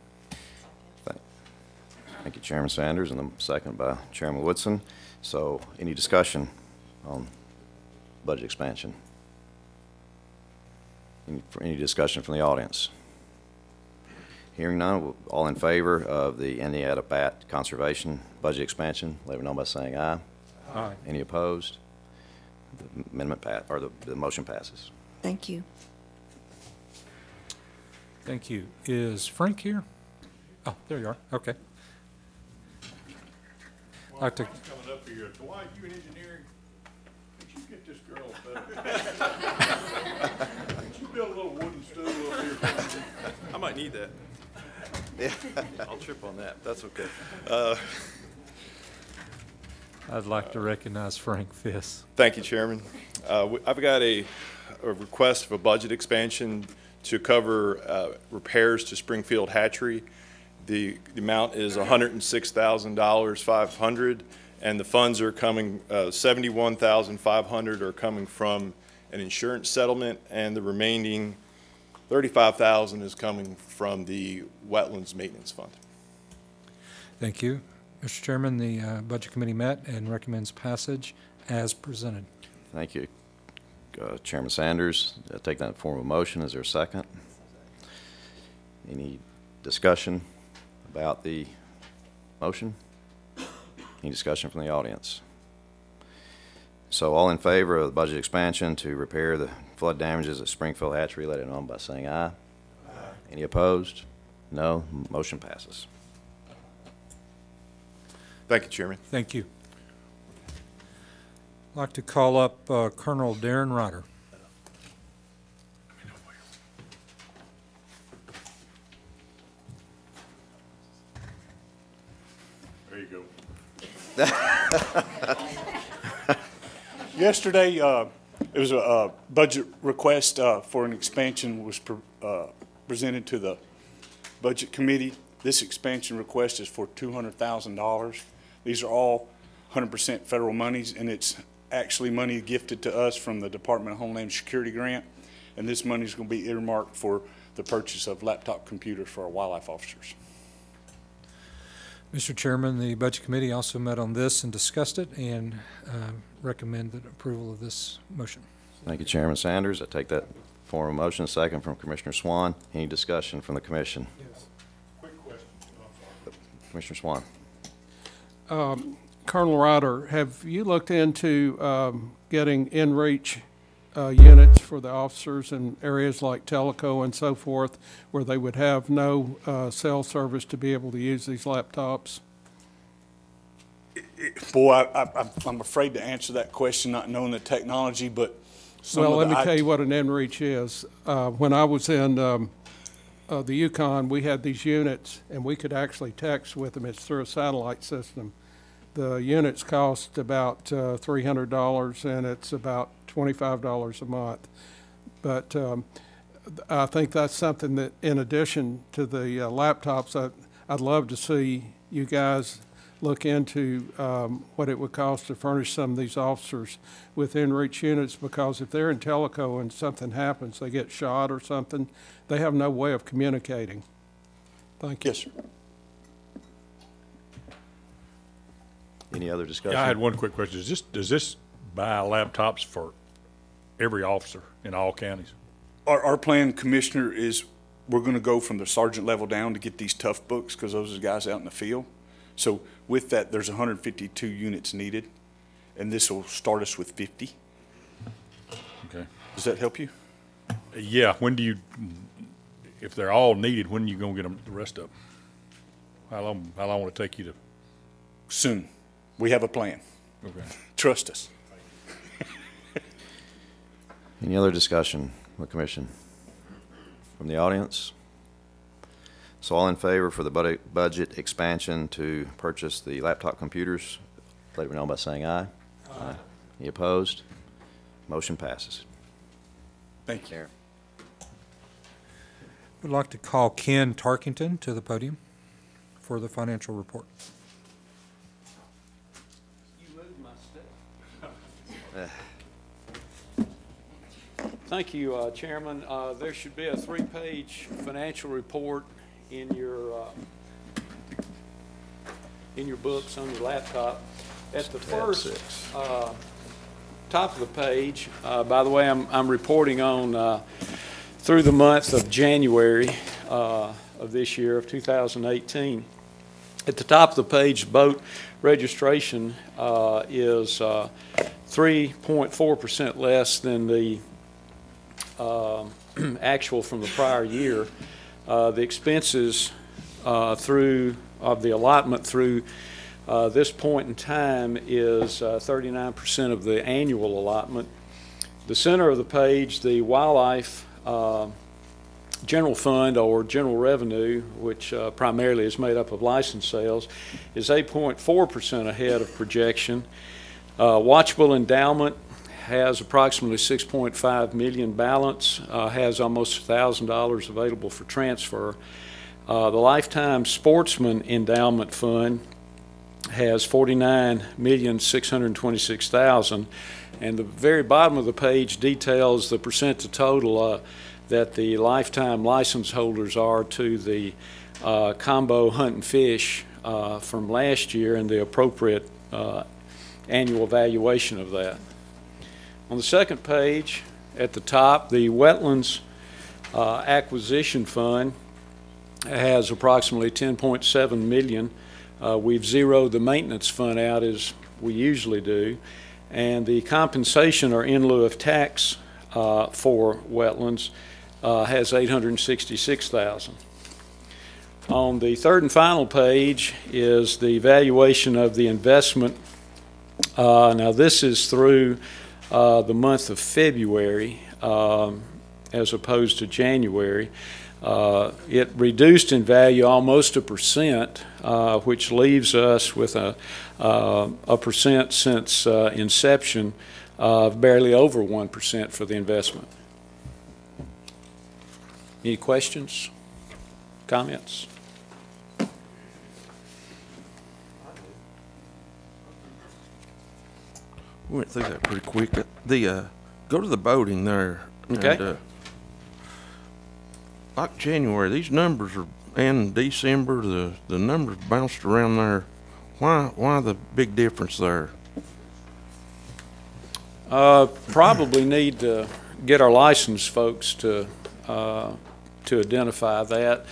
Thank you, Chairman Sanders, and the second by Chairman Woodson. So any discussion on budget expansion? Any discussion from the audience? Hearing none, all in favor of the Indiana bat conservation budget expansion, let me know by saying aye. Aye. Any opposed? The amendment the motion passes. Thank you. Thank you. Is Frank here? Oh, there you are. Okay. Well, Frank's coming up here. Dwight, you in engineering? Could you get this girl better? Could you build a little wooden stool up here for me? I might need that. Yeah. I'll trip on that. That's okay. I'd like to recognize Frank Fiss. Thank you, Chairman. I've got a request for budget expansion to cover repairs to Springfield Hatchery. The amount is $106,500, and the funds are coming, $71,500 are coming from an insurance settlement, and the remaining $35,000 is coming from the Wetlands Maintenance Fund. Thank you. Mr. Chairman, the Budget Committee met and recommends passage as presented. Thank you, Chairman Sanders. I take that in the form of a motion. Is there a second? Any discussion about the motion? Any discussion from the audience? So all in favor of the budget expansion to repair the flood damages at Springfield Hatchery, let it know by saying aye. Aye. Any opposed? No. Motion passes. Thank you, Chairman. Thank you. I'd like to call up Colonel Darren Ryder. There you go. Yesterday, it was a budget request for an expansion was presented to the Budget Committee. This expansion request is for $200,000. These are all 100% federal monies, and it's actually money gifted to us from the Department of Homeland Security grant. And this money is going to be earmarked for the purchase of laptop computers for our wildlife officers. Mr. Chairman, the Budget Committee also met on this and discussed it and recommended approval of this motion. Thank you, Chairman Sanders. I take that form of motion. Second from Commissioner Swan. Any discussion from the Commission? Yes. Quick question. Commissioner Swan. Colonel Ryder, have you looked into getting in-reach units for the officers in areas like Tellico and so forth, where they would have no cell service to be able to use these laptops? Boy, I'm afraid to answer that question, not knowing the technology, but well, let me tell you what an in-reach is. When I was in the Yukon, we had these units, and we could actually text with them. It's through a satellite system. The units cost about $300, and it's about $25 a month. But I think that's something that, in addition to the laptops, I'd love to see you guys look into what it would cost to furnish some of these officers with in-reach units, because if they're in Tellico and something happens, they get shot or something, they have no way of communicating. Thank you. Yes, sir. Any other discussion? Yeah, I had one quick question. Does this buy laptops for every officer in all counties? Our plan, Commissioner, is we're going to go from the sergeant level down to get these tough books, because those are the guys out in the field. So with that, there's 152 units needed, and this will start us with 50. Okay. Does that help you? Yeah. When do you, if they're all needed, when are you going to get them, the rest of them? How long will it take you to? Soon. We have a plan. Okay. Trust us. Any other discussion with the Commission from the audience? So all in favor for the budget expansion to purchase the laptop computers, let me know by saying aye. Aye. Any opposed? Motion passes. Thank you. We'd like to call Ken Tarkington to the podium for the financial report. You moved my step. Thank you, Chairman. There should be a 3-page financial report in your books on your laptop. At the first top of the page, by the way, I'm reporting on through the month of January of this year, of 2018. At the top of the page, boat registration is 3.4% less than the actual from the prior year. The expenses of the allotment through this point in time is 39% of the annual allotment. The center of the page, the wildlife general fund or general revenue, which primarily is made up of license sales, is 8.4% ahead of projection. Watchable endowment has approximately $6.5 million balance, has almost $1,000 available for transfer. The Lifetime Sportsman Endowment Fund has $49,626,000, and the very bottom of the page details the percent to total that the lifetime license holders are to the combo hunt and fish from last year and the appropriate annual valuation of that. On the second page, at the top, the Wetlands Acquisition Fund has approximately $10.7 million. We've zeroed the maintenance fund out as we usually do, and the compensation or in lieu of tax for wetlands has $866,000. On the third and final page is the valuation of the investment. Now this is through the month of February as opposed to January. It reduced in value almost 1%, which leaves us with a percent since inception of barely over 1% for the investment. Any questions? Comments? We went through that pretty quick. Go to the boating there. Okay. And, like January, these numbers are, and December, the numbers bounced around there. Why the big difference there? Probably need to get our licensed folks to identify that.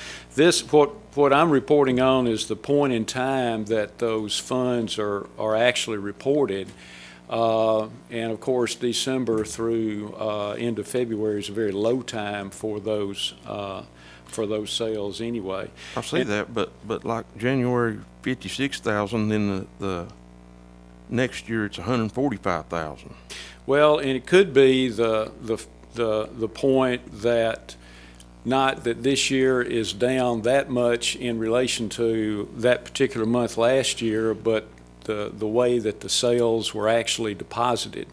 What I'm reporting on is the point in time that those funds are actually reported. And of course, December through end of February is a very low time for those sales anyway. I see that, but like January 56,000, then the next year it's 145,000. Well, and it could be the point that not that this year is down that much in relation to that particular month last year, but the way that the sales were actually deposited.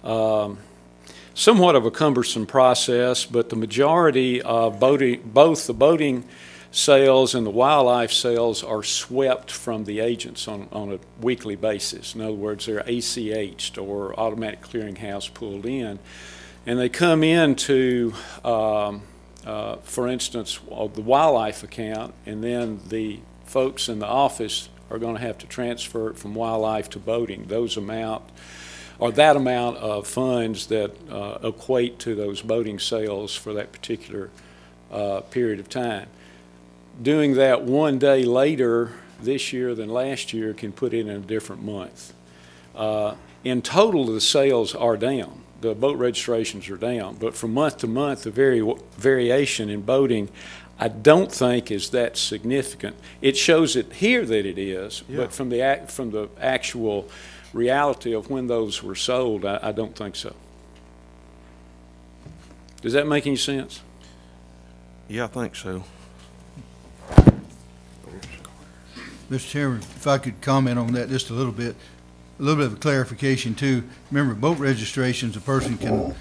Somewhat of a cumbersome process, but the majority of both the boating sales and the wildlife sales are swept from the agents on a weekly basis. In other words, they're ACH'd or automatic clearinghouse pulled in. And they come into, for instance, the wildlife account, and then the folks in the office are going to have to transfer it from wildlife to boating. Those amount, or that amount of funds that equate to those boating sales for that particular period of time. Doing that one day later this year than last year can put it in a different month. In total, the sales are down. The boat registrations are down, but from month to month, the variation in boating I don't think is that significant. It shows it here that it is, yeah. But from the actual reality of when those were sold, I don't think so. Does that make any sense? Yeah, I think so. Mr. Chairman, if I could comment on that just a little bit of a clarification too. Remember, boat registrations, a person can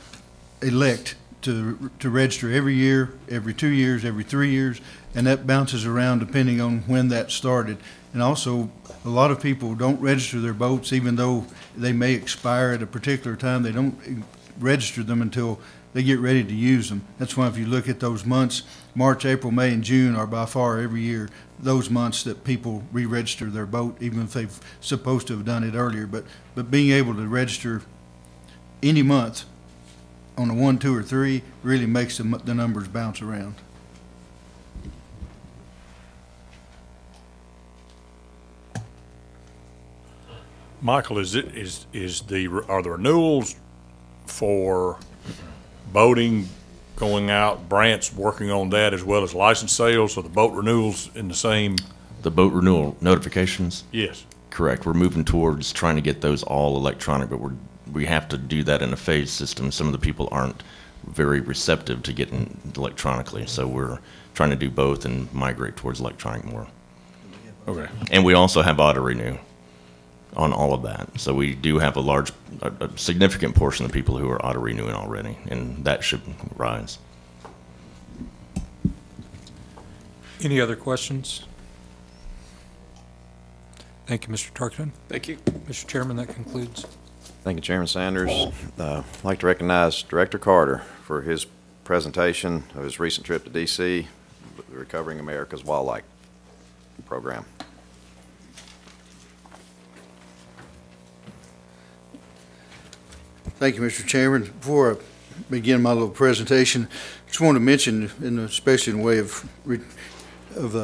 elect to register every year, every 2 years, every 3 years, and that bounces around depending on when that started. And also, a lot of people don't register their boats even though they may expire at a particular time. They don't register them until they get ready to use them. That's why if you look at those months, March, April, May, and June are by far every year those months that people re-register their boat, even if they've supposed to have done it earlier. But being able to register any month on a 1, 2, or 3 really makes the numbers bounce around. Michael, are the renewals for boating going out, Brant's working on that as well as license sales, or the boat renewals in the same? The boat renewal notifications? Yes. Correct. We're moving towards trying to get those all electronic, but we have to do that in a phased system. Some of the people aren't very receptive to getting electronically, so we're trying to do both and migrate towards electronic more. Okay. And we also have auto renew on all of that. So we do have a significant portion of the people who are auto renewing already, and that should rise. Any other questions? Thank you, Mr. Tarkington. Thank you. Mr. Chairman, that concludes. Thank you, Chairman Sanders. I'd like to recognize Director Carter for his presentation of his recent trip to D.C., the Recovering America's Wildlife Program. Thank you, Mr. Chairman. Before I begin my little presentation, I just want to mention, especially in the way of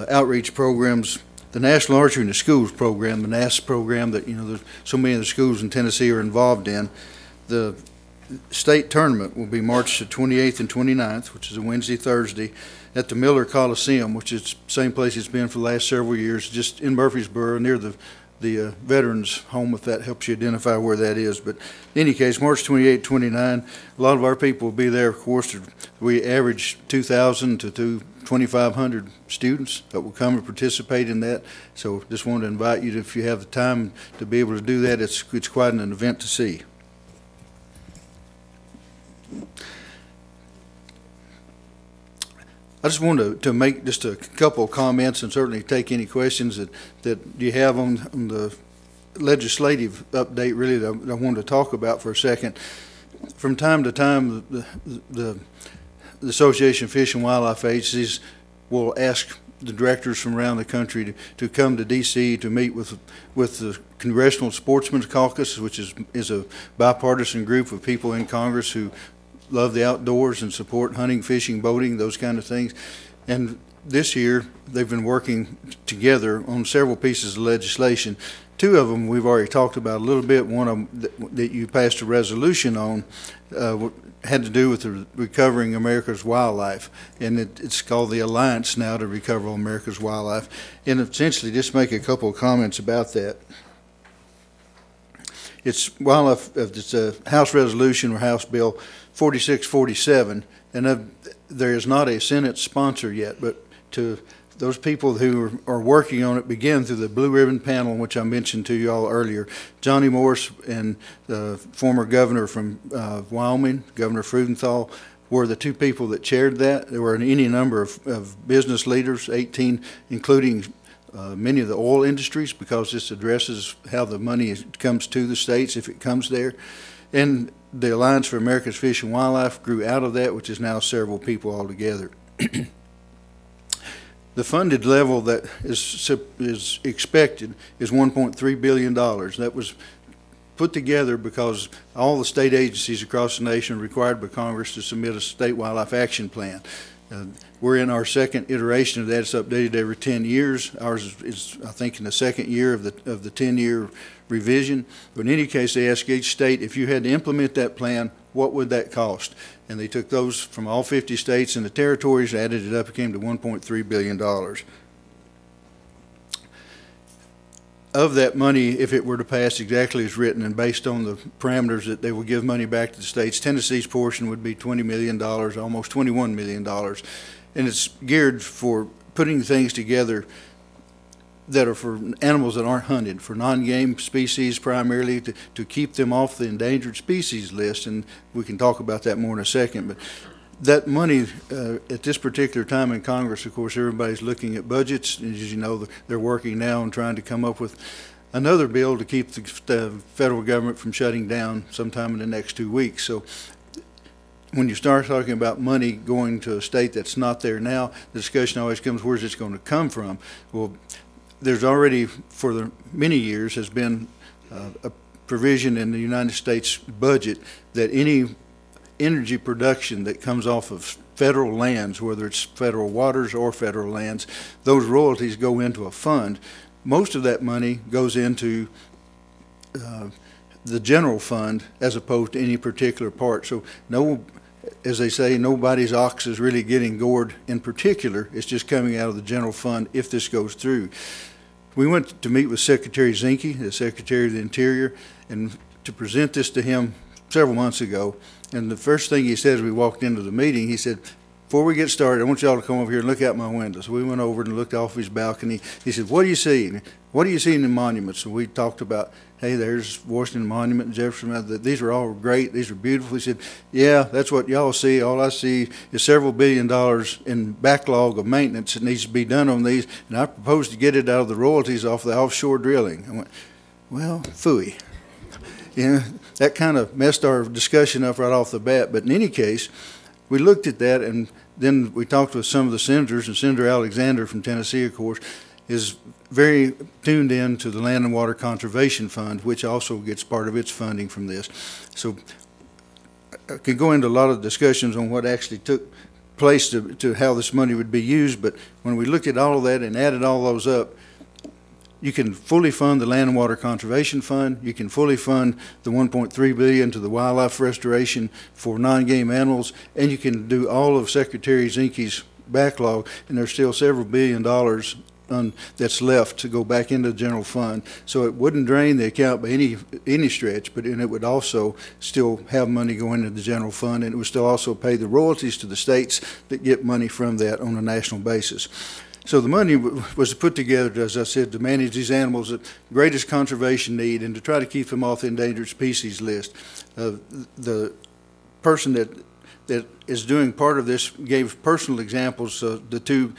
outreach programs, the National Archery in the Schools program, the NAS program that so many of the schools in Tennessee are involved in. The state tournament will be March the 28th and 29th, which is a Wednesday, Thursday, at the Miller Coliseum, which is the same place it's been for the last several years, just in Murfreesboro, near the Veterans Home, if that helps you identify where that is. But in any case, March 28, 29, a lot of our people will be there. Of course, we average 2,000 to 2,500 students that will come and participate in that. So just wanted to invite you, if you have the time to be able to do that, it's quite an event to see. I just wanted to make just a couple of comments and certainly take any questions that you have on the legislative update, really, that I wanted to talk about for a second. From time to time, the Association of Fish and Wildlife Agencies will ask the directors from around the country to come to D.C. to meet with the Congressional Sportsmen's Caucus, which is a bipartisan group of people in Congress who love the outdoors and support hunting, fishing, boating, those kind of things. And this year, they've been working together on several pieces of legislation. Two of them we've already talked about a little bit. One of them that you passed a resolution on had to do with the Recovering America's Wildlife, and it's called the Alliance now to Recover America's Wildlife. And essentially, just make a couple of comments about that. It's a House resolution or House Bill 4647, and there is not a Senate sponsor yet, but to those people who are working on it began through the Blue Ribbon Panel, which I mentioned to you all earlier. Johnny Morse and the former governor from Wyoming, Governor Freudenthal, were the two people that chaired that. There were any number of business leaders, 18, including many of the oil industries, because this addresses how the money comes to the states if it comes there. And the Alliance for America's Fish and Wildlife grew out of that, which is now several people altogether. The funded level that is expected is $1.3 billion. That was put together because all the state agencies across the nation are required by Congress to submit a state wildlife action plan. We're in our second iteration of that. It's updated every 10 years. Ours is, I think, in the second year of the 10-year revision. But in any case, they ask each state, if you had to implement that plan, what would that cost? And they took those from all 50 states and the territories, added it up, it came to $1.3 billion. Of that money, if it were to pass exactly as written and based on the parameters that they will give money back to the states, Tennessee's portion would be $20 million, almost $21 million. And it's geared for putting things together that are for animals that aren't hunted, for non-game species primarily, to keep them off the endangered species list. And we can talk about that more in a second. But that money, at this particular time in Congress, of course, everybody's looking at budgets. As you know, they're working now on trying to come up with another bill to keep the federal government from shutting down sometime in the next 2 weeks. So when you start talking about money going to a state that's not there now, the discussion always comes, where's it going to come from? Well, there's already, for many years, has been a provision in the United States budget that any energy production that comes off of federal lands, whether it's federal waters or federal lands, those royalties go into a fund. Most of that money goes into the general fund as opposed to any particular part. So no, as they say, nobody's ox is really getting gored in particular. It's just coming out of the general fund if this goes through. We went to meet with Secretary Zinke, the Secretary of the Interior, and to present this to him several months ago. And the first thing he said as we walked into the meeting, he said, before we get started, I want y'all to come over here and look out my window. So we went over and looked off his balcony. He said, what do you see? What do you see in the monuments? And we talked about, hey, there's Washington Monument and Jefferson. These are all great. These are beautiful. He said, yeah, that's what y'all see. All I see is several $1 billion in backlog of maintenance that needs to be done on these. And I propose to get it out of the royalties off the offshore drilling. I went, well, phooey. You know, that kind of messed our discussion up right off the bat. But in any case, we looked at that, and then we talked with some of the senators, and Senator Alexander from Tennessee, of course, is very tuned in to the Land and Water Conservation Fund, which also gets part of its funding from this. So I could go into a lot of discussions on what actually took place to how this money would be used, but when we looked at all of that and added all those up, you can fully fund the Land and Water Conservation Fund. You can fully fund the $1.3 billion to the wildlife restoration for non-game animals, and you can do all of Secretary Zinke's backlog, and there's still several $1 billion that's left to go back into the general fund. So it wouldn't drain the account by any stretch, but it would also still have money going into the general fund, and it would still also pay the royalties to the states that get money from that on a national basis. So the money was put together, as I said, to manage these animals at greatest conservation need and to try to keep them off the endangered species list. The person that that is doing part of this gave personal examples. The two,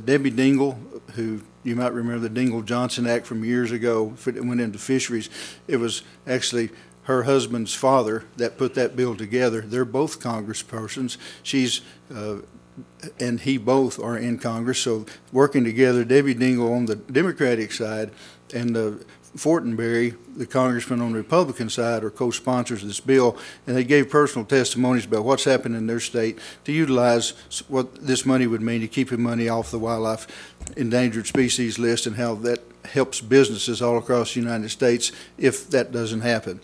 Debbie Dingle, who you might remember the Dingle-Johnson Act from years ago, it went into fisheries. It was actually her husband's father that put that bill together. They're both congresspersons. She's and he both are in Congress, so working together, Debbie Dingle on the Democratic side and Fortenberry, the congressman on the Republican side, are co-sponsors of this bill, and they gave personal testimonies about what's happened in their state to utilize what this money would mean to keeping money off the wildlife endangered species list and how that helps businesses all across the United States if that doesn't happen.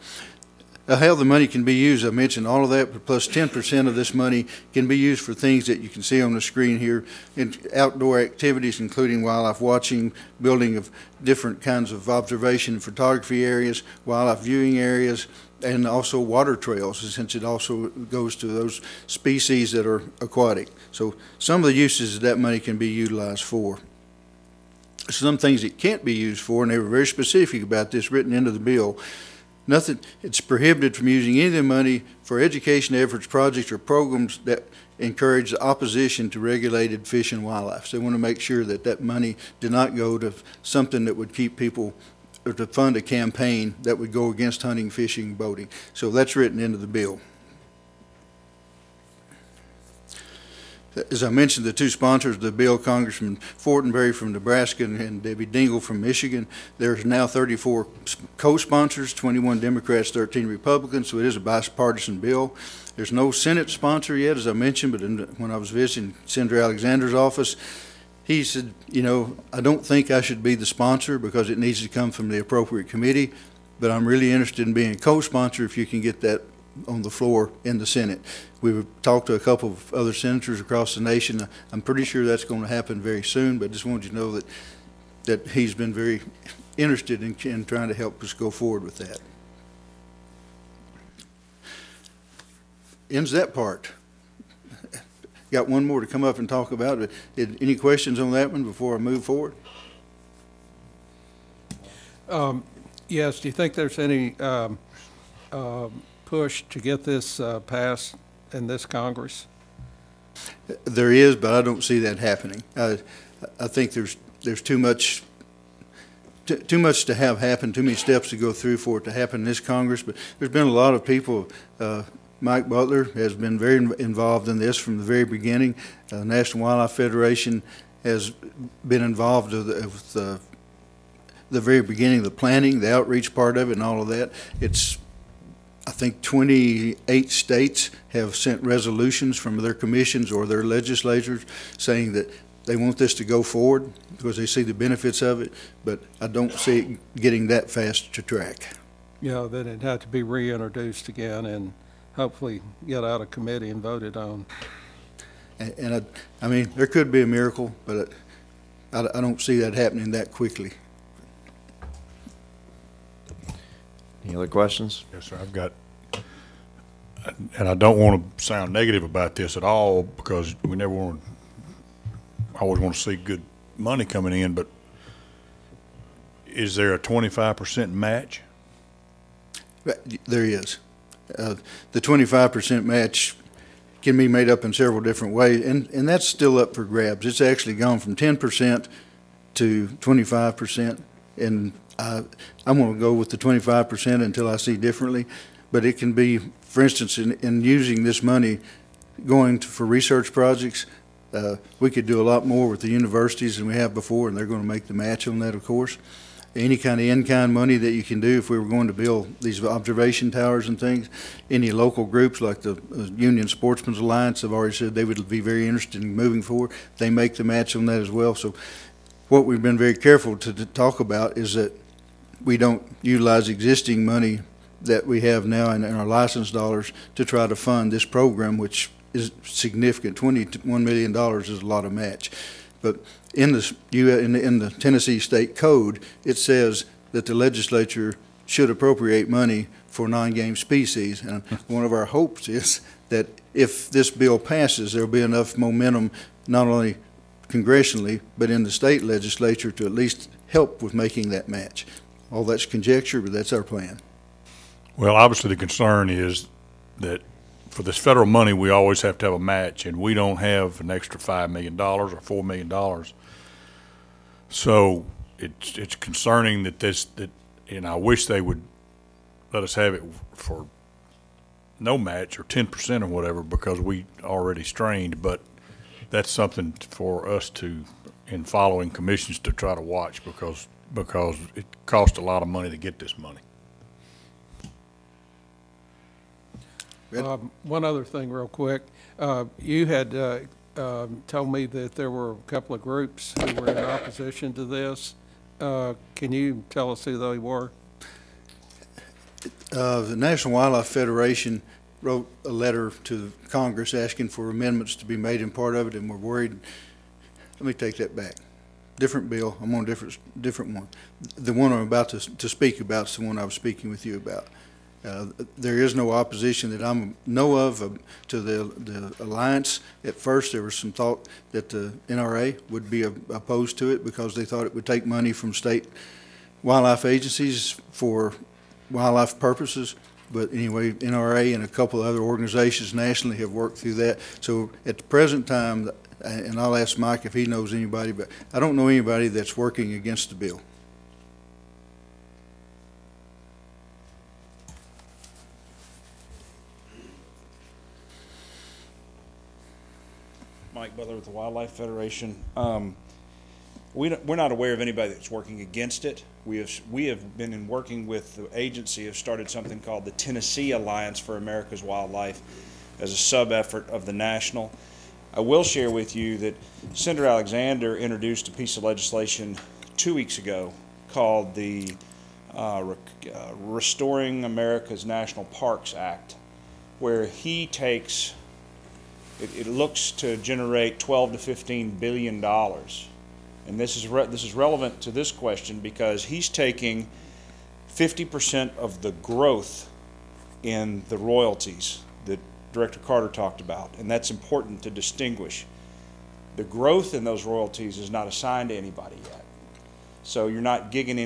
How the money can be used, I mentioned all of that, but plus 10% of this money can be used for things that you can see on the screen here, in outdoor activities including wildlife watching, building of different kinds of observation and photography areas, wildlife viewing areas, and also water trails, since it also goes to those species that are aquatic. So some of the uses that money can be utilized for. Some things it can't be used for, and they were very specific about this written into the bill. Nothing, it's prohibited from using any of the money for education efforts, projects, or programs that encourage the opposition to regulated fish and wildlife. So they want to make sure that that money did not go to something that would keep people, or to fund a campaign that would go against hunting, fishing, boating. So that's written into the bill. As I mentioned, the two sponsors of the bill, Congressman Fortenberry from Nebraska and Debbie Dingle from Michigan, there's now 34 co-sponsors, 21 Democrats, 13 Republicans, so it is a bipartisan bill. There's no Senate sponsor yet, as I mentioned, but when I was visiting Senator Alexander's office, he said, you know, I don't think I should be the sponsor because it needs to come from the appropriate committee, but I'm really interested in being a co-sponsor if you can get that on the floor in the Senate. We've talked to a couple of other senators across the nation. I'm pretty sure that's going to happen very soon, but just wanted you to know that he's been very interested in trying to help us go forward with that. Ends that part. Got one more to come up and talk about. Any questions on that one before I move forward? Yes, do you think there's any push to get this passed in this Congress? There is, but I don't see that happening. I think there's too much to have happen, too many steps to go through for it to happen in this Congress. But there's been a lot of people. Mike Butler has been very involved in this from the very beginning. The National Wildlife Federation has been involved with the very beginning, the planning, the outreach part of it, and all of that. I think 28 states have sent resolutions from their commissions or their legislatures saying that they want this to go forward because they see the benefits of it, but I don't see it getting that fast to track. Yeah, then it'd have to be reintroduced again and hopefully get out of committee and voted on. And I mean, there could be a miracle, but I don't see that happening that quickly. Any other questions? Yes, sir. I've got, and I don't want to sound negative about this at all because we never want to, I always want to see good money coming in, but is there a 25% match? There is. The 25% match can be made up in several different ways, and that's still up for grabs. It's actually gone from 10% to 25%, and I'm going to go with the 25% until I see differently. But it can be, for instance, in using this money going for research projects, we could do a lot more with the universities than we have before, and they're going to make the match on that, of course. Any kind of in-kind money that you can do if we were going to build these observation towers and things. Any local groups like the Union Sportsmen's Alliance have already said they would be very interested in moving forward. They make the match on that as well. So what we've been very careful to talk about is that we don't utilize existing money that we have now in our license dollars to try to fund this program, which is significant. $21 million is a lot of match. But in the Tennessee State Code, it says that the legislature should appropriate money for non-game species. And one of our hopes is that if this bill passes, there will be enough momentum, not only congressionally, but in the state legislature to at least help with making that match. All that's conjecture, but that's our plan. Well, obviously the concern is that for this federal money, we always have to have a match, and we don't have an extra $5 million or $4 million. So it's concerning that and I wish they would let us have it for no match or 10% or whatever, because we already strained, but that's something for us to, in following commissions, to try to watch, because it costs a lot of money to get this money. One other thing real quick. You had told me that there were a couple of groups who were in opposition to this. Can you tell us who they were? The National Wildlife Federation wrote a letter to Congress asking for amendments to be made in part of it, and we're worried. Let me take that back. Different bill. I'm on a different one. The one I'm about to speak about is the one I was speaking with you about. There is no opposition that I know of to the alliance. At first, there was some thought that the NRA would be opposed to it because they thought it would take money from state wildlife agencies for wildlife purposes. But anyway, NRA and a couple of other organizations nationally have worked through that. So at the present time, and I'll ask Mike if he knows anybody, but I don't know anybody that's working against the bill. Mike Butler with the Wildlife Federation. We're not aware of anybody that's working against it. We have been working with the agency, have started something called the Tennessee Alliance for America's Wildlife as a sub-effort of the national. I will share with you that Senator Alexander introduced a piece of legislation 2 weeks ago called the Restoring America's National Parks Act, where he takes, it looks to generate $12 to $15 billion. And this is relevant to this question because he's taking 50% of the growth in the royalties that Director Carter talked about, and that's important to distinguish. The growth in those royalties is not assigned to anybody yet. So you're not gigging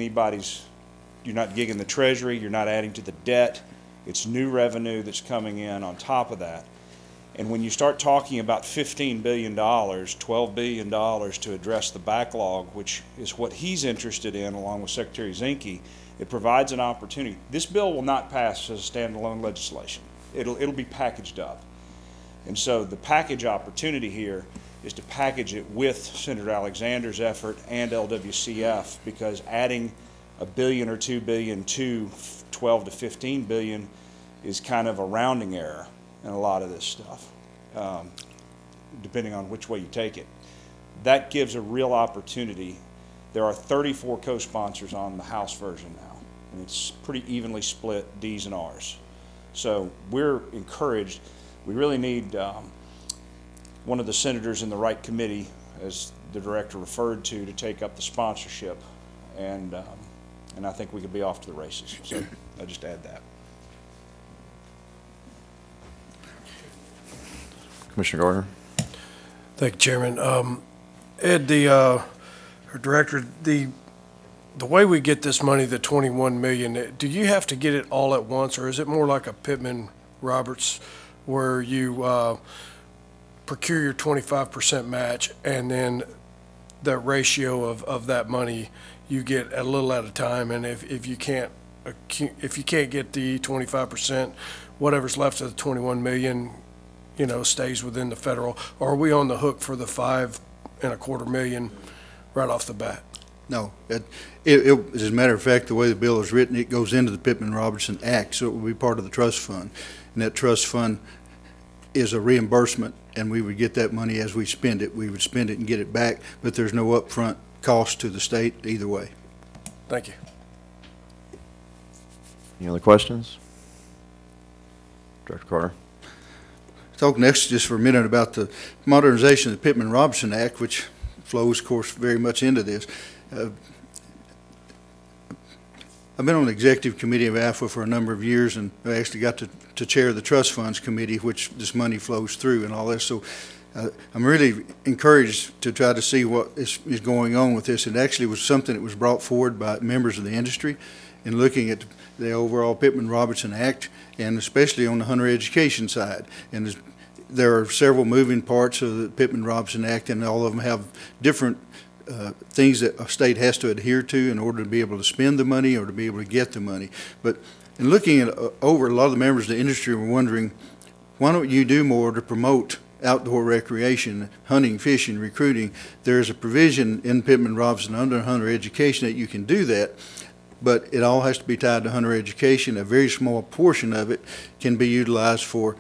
the Treasury, you're not adding to the debt. It's new revenue that's coming in on top of that. And when you start talking about $15 billion, $12 billion to address the backlog, which is what he's interested in along with Secretary Zinke, it provides an opportunity. This bill will not pass as a standalone legislation. It'll be packaged up. And so the package opportunity here is to package it with Senator Alexander's effort and LWCF, because adding $1 billion or $2 billion to 12 to 15 billion is kind of a rounding error in a lot of this stuff, depending on which way you take it. That gives a real opportunity. There are 34 co-sponsors on the House version now, and it's pretty evenly split, D's and R's. So we're encouraged. We really need one of the senators in the right committee, as the director referred to take up the sponsorship, and I think we could be off to the races. So I just add that. Commissioner Gardner. Thank you, Chairman. Ed, the director, the way we get this money, the $21 million, do you have to get it all at once, or is it more like a Pittman-Roberts where you procure your 25% match and then the ratio of that money you get a little at a time, and if you can't get the 25%, whatever's left of the 21 million, stays within the federal? Or are we on the hook for the $5.25 million right off the bat? No. As a matter of fact, the way the bill is written, it goes into the Pittman-Robertson Act, so it will be part of the trust fund. And that trust fund is a reimbursement, and we would get that money as we spend it. We would spend it and get it back, but there's no upfront cost to the state either way. Thank you. Any other questions? Director Carter. Talk next just for a minute about the modernization of the Pittman-Robertson Act, which flows, of course, very much into this. I've been on the executive committee of AFWA for a number of years, and I actually got to chair the trust funds committee, which this money flows through and all this. So I'm really encouraged to try to see what is going on with this. It actually was something that was brought forward by members of the industry, in looking at the overall Pittman-Robertson Act, and especially on the hunter education side. And there are several moving parts of the Pittman-Robertson Act, and all of them have different things that a state has to adhere to in order to be able to spend the money or to be able to get the money. But in looking at over, a lot of the members of the industry were wondering, why don't you do more to promote outdoor recreation, hunting, fishing, recruiting? There's a provision in Pittman-Robertson under hunter education that you can do that, but it all has to be tied to hunter education. A very small portion of it can be utilized for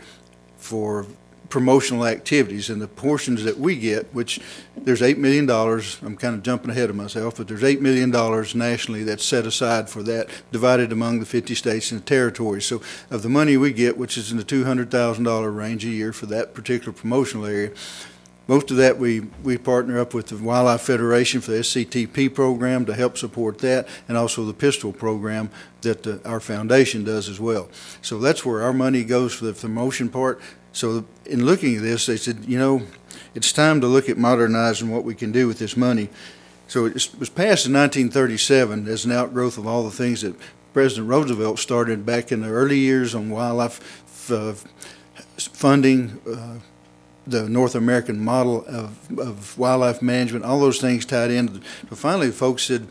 promotional activities, and the portions that we get, which there's $8 million, I'm kind of jumping ahead of myself, but there's $8 million nationally that's set aside for that, divided among the 50 states and the territories. So of the money we get, which is in the $200,000 range a year for that particular promotional area, most of that we partner up with the Wildlife Federation for the SCTP program to help support that, and also the pistol program that our foundation does as well. So that's where our money goes for the promotion part. So in looking at this, they said, you know, it's time to look at modernizing what we can do with this money. So it was passed in 1937 as an outgrowth of all the things that President Roosevelt started back in the early years on wildlife funding, the North American model of wildlife management, all those things tied in. So finally, folks said,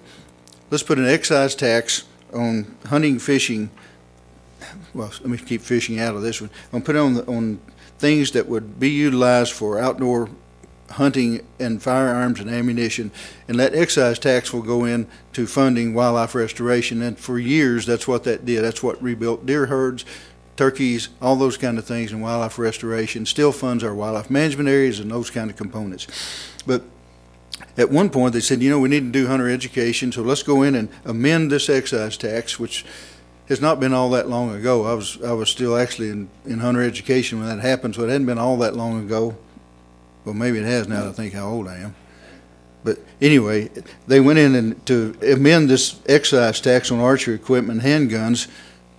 let's put an excise tax on hunting, fishing. Well, let me keep fishing out of this one. I'm put it on things that would be utilized for outdoor hunting and firearms and ammunition, and that excise tax will go into funding wildlife restoration. And for years, that's what that did. That's what rebuilt deer herds, turkeys, all those kind of things, and wildlife restoration. Still funds our wildlife management areas and those kind of components. But at one point, they said, you know, we need to do hunter education, so let's go in and amend this excise tax, which has not been all that long ago. I was still actually in hunter education when that happened, so it hadn't been all that long ago. Well, maybe it has now that I think how old I am. But anyway, they went in and to amend this excise tax on archery equipment and handguns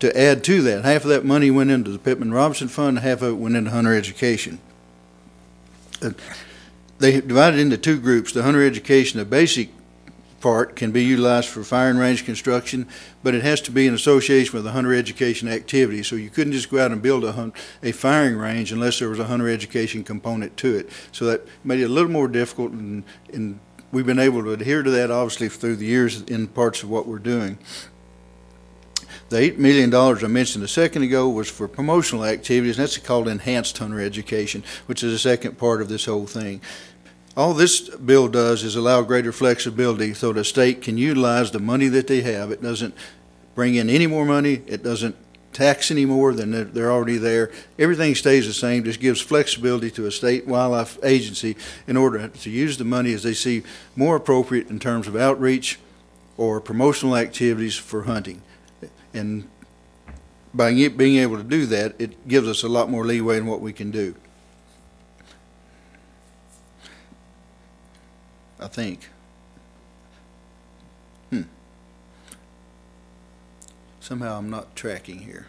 to add to that. Half of that money went into the Pittman-Robertson Fund, and half of it went into hunter education. They divided into two groups. The hunter education, the basic part, can be utilized for firing range construction, but it has to be in association with a hunter education activity. So you couldn't just go out and build a firing range unless there was a hunter education component to it. So that made it a little more difficult, and we've been able to adhere to that obviously through the years in parts of what we're doing. The $8 million I mentioned a second ago was for promotional activities, and that's called enhanced hunter education, which is the second part of this whole thing. All this bill does is allow greater flexibility so the state can utilize the money that they have. It doesn't bring in any more money. It doesn't tax any more than they're already there. Everything stays the same, just gives flexibility to a state wildlife agency in order to use the money as they see more appropriate in terms of outreach or promotional activities for hunting. And by being able to do that, it gives us a lot more leeway in what we can do, I think. Somehow I'm not tracking here.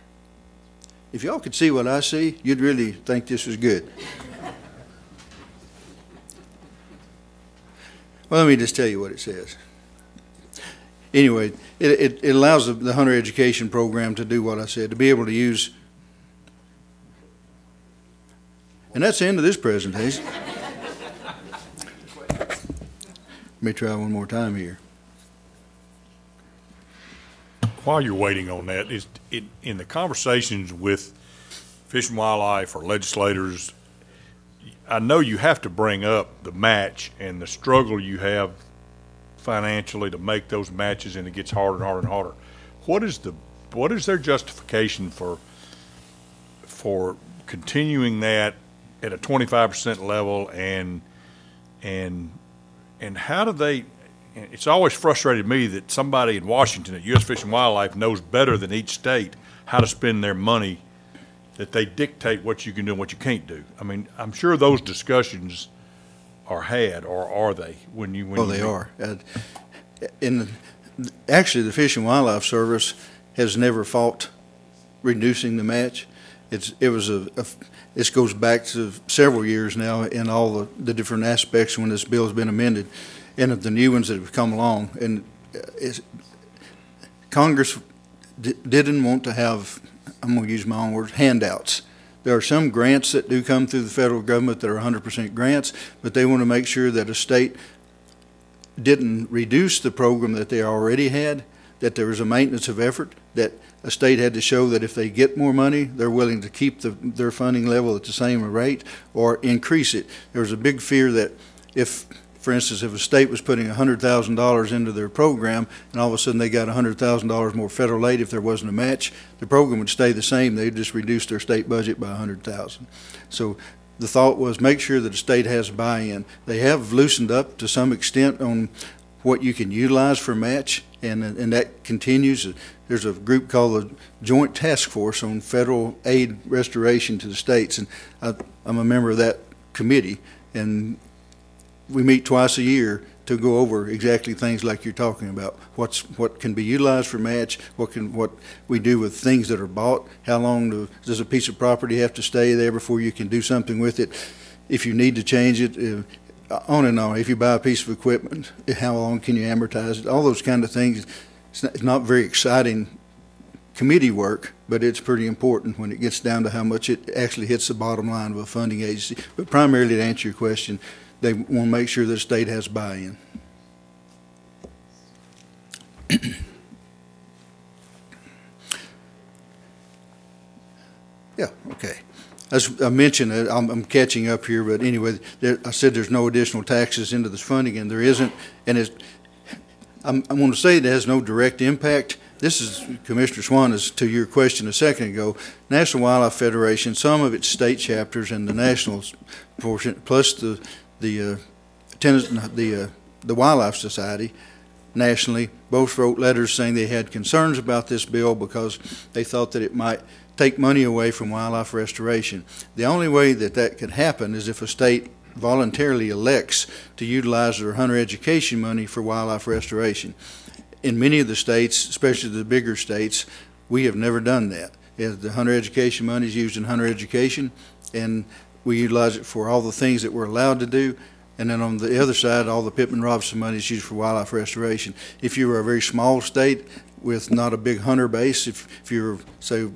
If y'all could see what I see, you'd really think this was good. Well, let me just tell you what it says. Anyway, it allows the hunter education program to do what I said, to be able to use. And that's the end of this presentation. Let me try one more time here. While you're waiting on that, in the conversations with Fish and Wildlife or legislators, I know you have to bring up the match and the struggle you have financially to make those matches, and it gets harder and harder and harder. What is their justification for continuing that at a 25% level, and how do they? It's always frustrated me that somebody in Washington at U.S. Fish and Wildlife knows better than each state how to spend their money, that they dictate what you can do and what you can't do. I mean, I'm sure those discussions are had, or are they? They are. Actually, the Fish and Wildlife Service has never fought reducing the match. This goes back to several years now in all the different aspects when this bill has been amended, and of the new ones that have come along. And Congress didn't want to have, I'm going to use my own words, handouts. There are some grants that do come through the federal government that are 100% grants, but they want to make sure that a state didn't reduce the program that they already had, that there was a maintenance of effort, that a state had to show that if they get more money, they're willing to keep their funding level at the same rate or increase it. There was a big fear that if, for instance, if a state was putting $100,000 into their program and all of a sudden they got $100,000 more federal aid if there wasn't a match, the program would stay the same. They'd just reduce their state budget by $100,000. So the thought was make sure that the state has buy-in. They have loosened up to some extent on what you can utilize for match, and that continues. There's a group called the Joint Task Force on Federal Aid Restoration to the States, and I'm a member of that committee, and we meet twice a year to go over exactly things like you're talking about. What can be utilized for match, what we do with things that are bought, how long does a piece of property have to stay there before you can do something with it, if you need to change it, on and on. If you buy a piece of equipment, how long can you amortize it, all those kind of things. It's not very exciting committee work, but it's pretty important when it gets down to how much it actually hits the bottom line of a funding agency. But primarily, to answer your question, they want to make sure the state has buy-in. Yeah, okay. As I mentioned, I'm catching up here, but anyway, I said there's no additional taxes into this funding, and there isn't. And I'm going to say it has no direct impact. This is, Commissioner Swan, is to your question a second ago, National Wildlife Federation, some of its state chapters and the national portion, plus the Wildlife Society nationally, both wrote letters saying they had concerns about this bill because they thought that it might take money away from wildlife restoration. The only way that that could happen is if a state voluntarily elects to utilize their hunter education money for wildlife restoration. In many of the states, especially the bigger states, we have never done that. The hunter education money is used in hunter education, and we utilize it for all the things that we're allowed to do. And then on the other side, all the Pittman-Robertson money is used for wildlife restoration. If you were a very small state with not a big hunter base, if you were, say,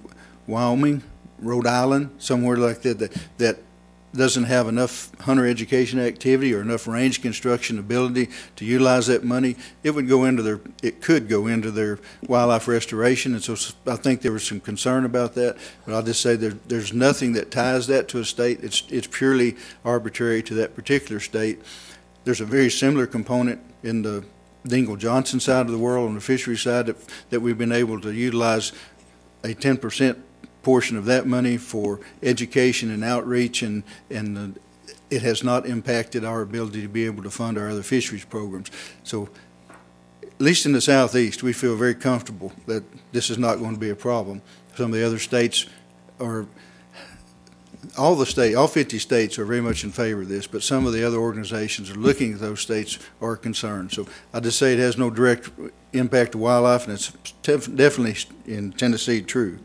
Wyoming, Rhode Island, somewhere like that doesn't have enough hunter education activity or enough range construction ability to utilize that money, it could go into their wildlife restoration. And so I think there was some concern about that, but I'll just say there's nothing that ties that to a state. It's purely arbitrary to that particular state. There's a very similar component in the Dingell-Johnson side of the world, on the fishery side, that we've been able to utilize a 10% portion of that money for education and outreach, and it has not impacted our ability to be able to fund our other fisheries programs. So at least in the Southeast, we feel very comfortable that this is not going to be a problem. Some of the other states all 50 states are very much in favor of this, but some of the other organizations are looking at those states are concerned. So I just say it has no direct impact to wildlife, and it's definitely in Tennessee true.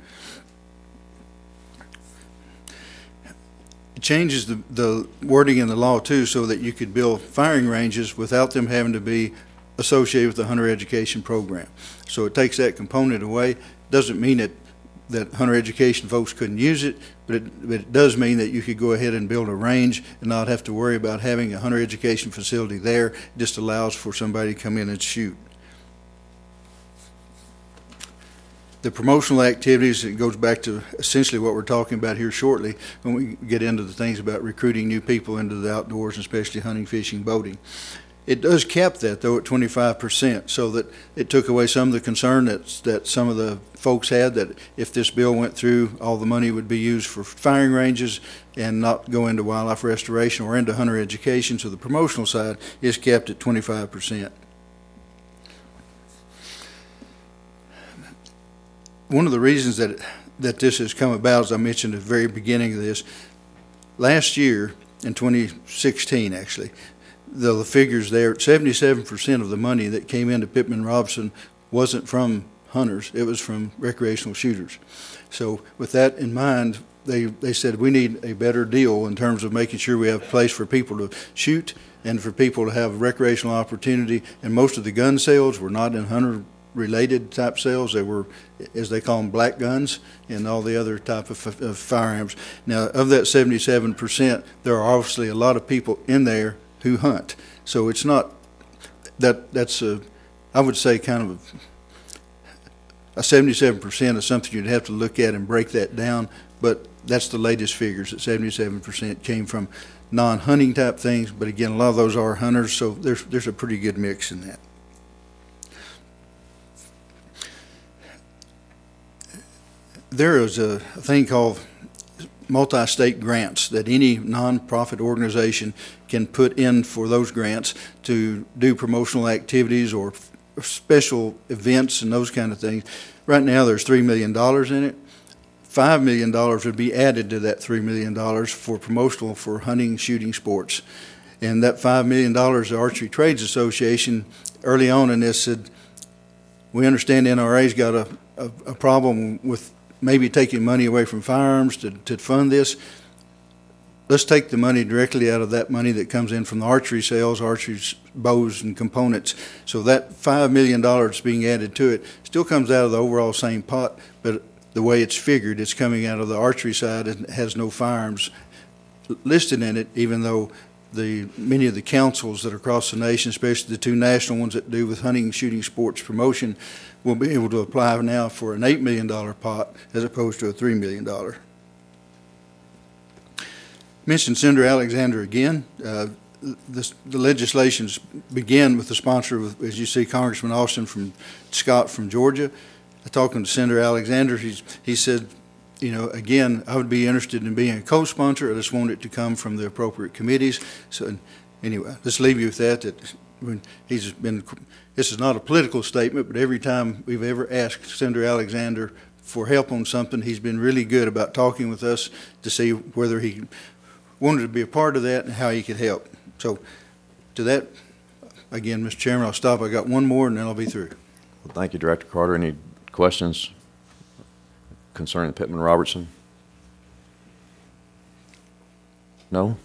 Changes the wording in the law too, so that you could build firing ranges without them having to be associated with the hunter education program. So it takes that component away. Doesn't mean that hunter education folks couldn't use it, but it does mean that you could go ahead and build a range and not have to worry about having a hunter education facility there. It just allows for somebody to come in and shoot. The promotional activities, it goes back to essentially what we're talking about here shortly when we get into the things about recruiting new people into the outdoors, especially hunting, fishing, boating. It does cap that, though, at 25%, so that it took away some of the concern that some of the folks had, that if this bill went through, all the money would be used for firing ranges and not go into wildlife restoration or into hunter education. So the promotional side is capped at 25%. One of the reasons that this has come about, as I mentioned at the very beginning of this, last year in 2016 actually, the figures there, 77% of the money that came into Pittman-Robertson wasn't from hunters, it was from recreational shooters. So with that in mind, they said we need a better deal in terms of making sure we have a place for people to shoot and for people to have recreational opportunity, and most of the gun sales were not in hunter related type sales. They were, as they call them, black guns and all the other type of firearms. Now, of that 77%, there are obviously a lot of people in there who hunt. So it's not, that's a, I would say kind of a 77% is something you'd have to look at and break that down, but that's the latest figures, that 77% came from non-hunting type things, but again, a lot of those are hunters, so there's a pretty good mix in that. There is a thing called multi-state grants that any nonprofit organization can put in for those grants to do promotional activities or special events and those kind of things. Right now there's $3 million in it. $5 million would be added to that $3 million for promotional for hunting, shooting sports. And that $5 million, the Archery Trades Association, early on in this said, we understand NRA's got a problem with maybe taking money away from firearms to fund this. Let's take the money directly out of that money that comes in from the archery sales, archery bows and components. So that $5 million being added to it still comes out of the overall same pot, but the way it's figured, it's coming out of the archery side and has no firearms listed in it, even though many of the councils that are across the nation, especially the two national ones that do with hunting, shooting, sports promotion, will be able to apply now for an $8 million pot as opposed to a $3 million. Mentioned Senator Alexander again. The legislations begin with the sponsor of, as you see, Congressman Austin Scott from Georgia. Talking to Senator Alexander, he said, you know, again, I would be interested in being a co-sponsor. I just want it to come from the appropriate committees. So anyway, let's leave you with that. He's been, this is not a political statement, but every time we've ever asked Senator Alexander for help on something, he's been really good about talking with us to see whether he wanted to be a part of that and how he could help. So to that, again, Mr. Chairman, I'll stop. I got one more and then I'll be through. Well, thank you, Director Carter. Any questions concerning Pittman-Robertson? No?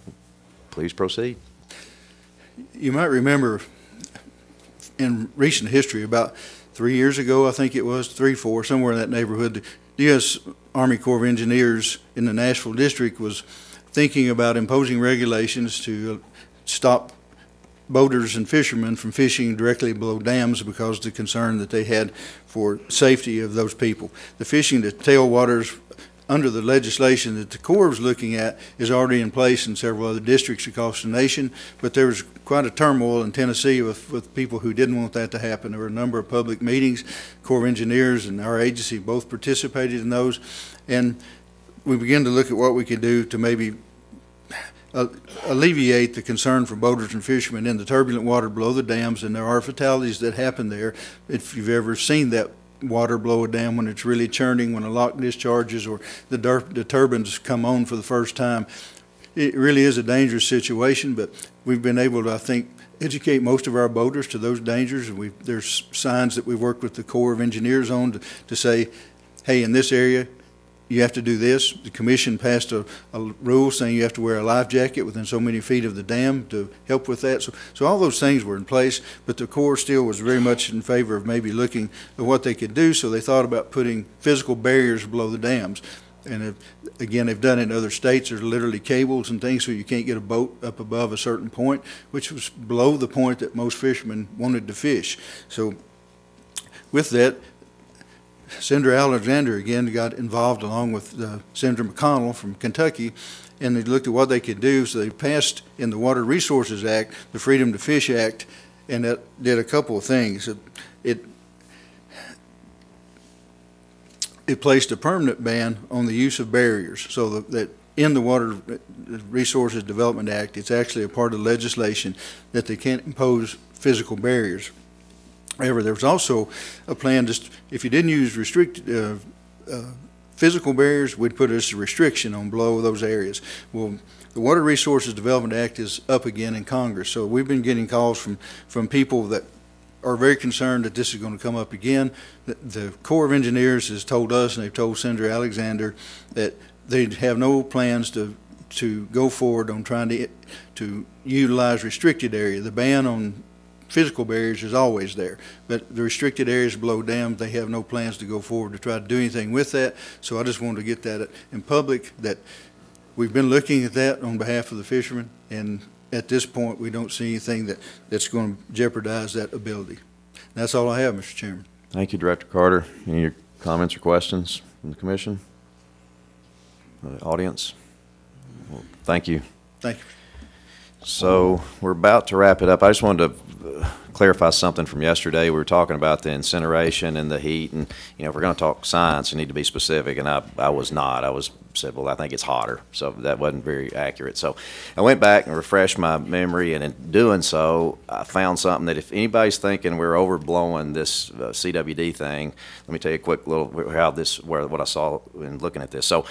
Please proceed. You might remember in recent history, about 3 years ago, I think it was, 3, 4, somewhere in that neighborhood, the U.S. Army Corps of Engineers in the Nashville district was thinking about imposing regulations to stop boaters and fishermen from fishing directly below dams because of the concern that they had for safety of those people. The fishing to tailwaters under the legislation that the Corps was looking at is already in place in several other districts across the nation, but there was quite a turmoil in Tennessee with people who didn't want that to happen. There were a number of public meetings. Corps of Engineers and our agency both participated in those, and we began to look at what we could do to maybe alleviate the concern for boaters and fishermen in the turbulent water below the dams, and there are fatalities that happen there. If you've ever seen that water below a dam when it's really churning, when a lock discharges or the turbines come on for the first time, it really is a dangerous situation, but we've been able to, I think, educate most of our boaters to those dangers, and there's signs that we've worked with the Corps of Engineers on to say, hey, in this area, you have to do this. The commission passed a rule saying you have to wear a life jacket within so many feet of the dam to help with that. So all those things were in place, but the Corps still was very much in favor of maybe looking at what they could do, so they thought about putting physical barriers below the dams. And again, they've done it in other states. There's literally cables and things so you can't get a boat up above a certain point, which was below the point that most fishermen wanted to fish. So with that, Senator Alexander again got involved along with Senator McConnell from Kentucky, and they looked at what they could do. So they passed in the Water Resources Act, the Freedom to Fish Act, and that did a couple of things. It placed a permanent ban on the use of barriers, so that in the Water Resources Development Act, it's actually a part of legislation that they can't impose physical barriers. However, there was also a plan, just if you didn't use physical barriers, we'd put as a restriction on below those areas. Well, the Water Resources Development Act is up again in Congress, so we've been getting calls from people that are very concerned that this is going to come up again. The Corps of Engineers has told us, and they've told Senator Alexander, that they have no plans to go forward on trying to utilize restricted area. The ban on physical barriers is always there. But the restricted areas below dams, they have no plans to go forward to try to do anything with that. So I just wanted to get that in public, that we've been looking at that on behalf of the fishermen, and at this point, we don't see anything that's going to jeopardize that ability. And that's all I have, Mr. Chairman. Thank you, Director Carter. Any of your comments or questions from the commission? The audience? Well, thank you. Thank you. So we're about to wrap it up. I just wanted to clarify something from yesterday. We were talking about the incineration and the heat, and if we're going to talk science, you need to be specific. And I was not. I said, well, I think it's hotter, so that wasn't very accurate. So I went back and refreshed my memory, and in doing so, I found something that if anybody's thinking we're overblowing this CWD thing, let me tell you a quick little what I saw in looking at this. So.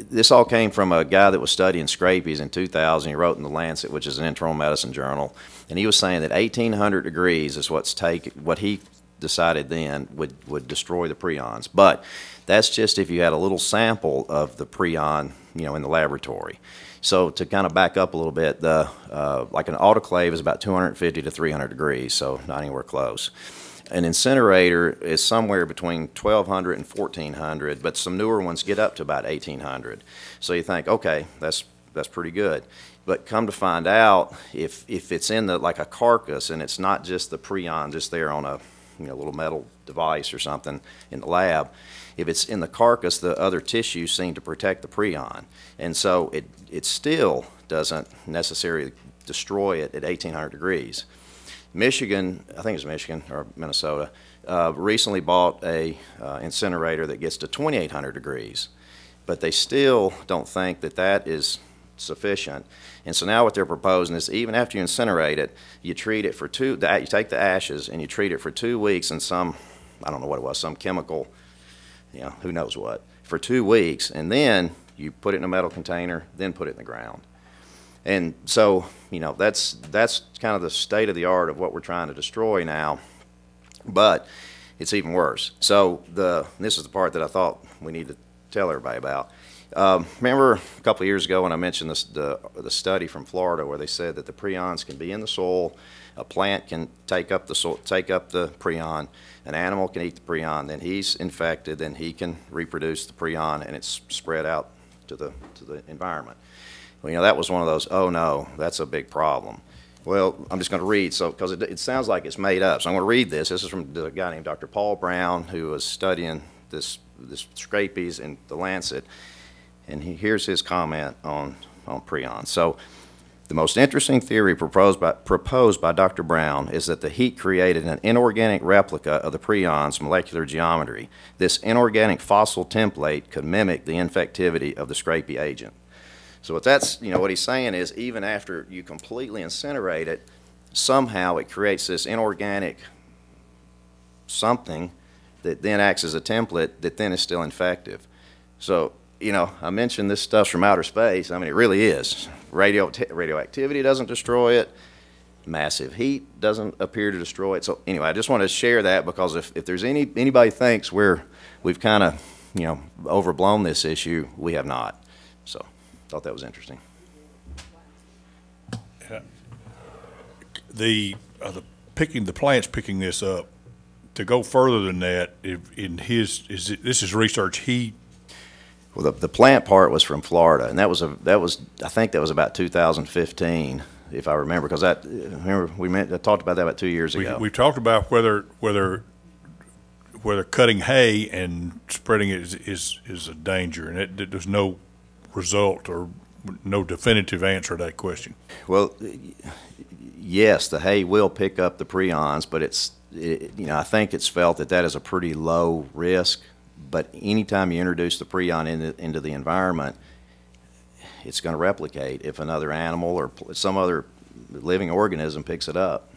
This all came from a guy that was studying scapies in 2000. He wrote in The Lancet, which is an internal medicine journal, and he was saying that 1,800 degrees is what he decided then would destroy the prions. But that's just if you had a little sample of the prion, in the laboratory. So to kind of back up a little bit, like an autoclave is about 250 to 300 degrees, so not anywhere close. An incinerator is somewhere between 1,200 and 1,400, but some newer ones get up to about 1,800. So you think, okay, that's pretty good. But come to find out, if it's in like a carcass and it's not just the prion just there on a little metal device or something in the lab, if it's in the carcass, the other tissues seem to protect the prion, and so it still doesn't necessarily destroy it at 1,800 degrees. Michigan, I think it's Michigan or Minnesota, recently bought a incinerator that gets to 2,800 degrees, but they still don't think that is sufficient. And so now what they're proposing is even after you incinerate it, you treat it for you take the ashes and you treat it for 2 weeks in some, I don't know what it was, some chemical, who knows what, for 2 weeks, and then you put it in a metal container, then put it in the ground. And so, that's kind of the state of the art of what we're trying to destroy now, but it's even worse. So this is the part that I thought we need to tell everybody about. Remember a couple of years ago when I mentioned the study from Florida where they said that the prions can be in the soil, a plant can take up the prion, an animal can eat the prion, then he's infected, then he can reproduce the prion, and it's spread out to the environment. Well, that was one of those, oh no, that's a big problem. Well, I'm just going to read, because it sounds like it's made up. So I'm going to read this. This is from a guy named Dr. Paul Brown, who was studying this scapies in The Lancet, and here's his comment on prions. So the most interesting theory proposed by Dr. Brown is that the heat created an inorganic replica of the prion's molecular geometry. This inorganic fossil template could mimic the infectivity of the scrapie agent. So what he's saying is even after you completely incinerate it, somehow it creates this inorganic something that then acts as a template that then is still infective. So, I mentioned this stuff's from outer space. I mean, it really is. Radioactivity doesn't destroy it. Massive heat doesn't appear to destroy it. So anyway, I just want to share that because if there's anybody thinks we've kind of, overblown this issue, we have not. So thought that was interesting. The plant's picking this up. To go further than that, this is research Well, the plant part was from Florida, and I think that was about 2015, if I remember, because I talked about that about 2 years ago. We talked about whether cutting hay and spreading it is a danger, and there's no result or no definitive answer to that question. Well, yes, the hay will pick up the prions, but I think it's felt that is a pretty low risk. But anytime you introduce the prion into the environment, it's going to replicate if another animal or some other living organism picks it up.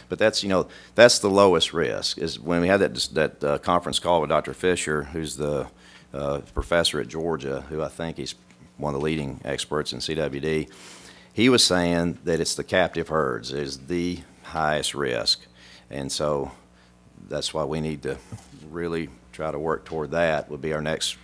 But that's the lowest risk. Is when we had that conference call with Dr. Fisher, who's the professor at Georgia, who I think he's one of the leading experts in CWD. He was saying that it's the captive herds is the highest risk, and so that's why we need to really try to work toward that. Would be our next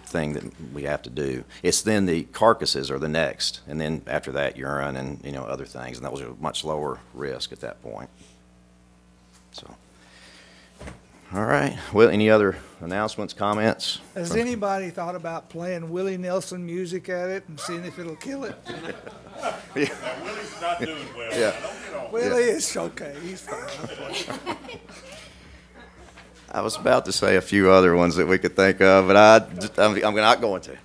thing that we have to do. It's then the carcasses are the next, and then after that, urine and, you know, other things, and those are much lower risk at that point. So, all right. Well, any other announcements, comments? Has anybody thought about playing Willie Nelson music at it and seeing if it'll kill it? Willie's not doing well. Yeah. Willie is okay. He's fine. I was about to say a few other ones that we could think of, but I'm not going to.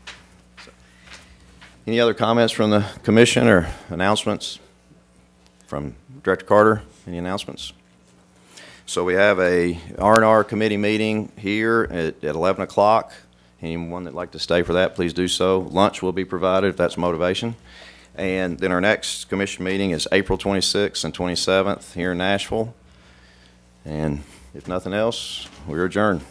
So, any other comments from the commission or announcements from Director Carter? Any announcements? So we have a R&R committee meeting here at 11 o'clock. Anyone that'd like to stay for that, please do so. Lunch will be provided if that's motivation. And then our next commission meeting is April 26th and 27th here in Nashville. And if nothing else, we're adjourned.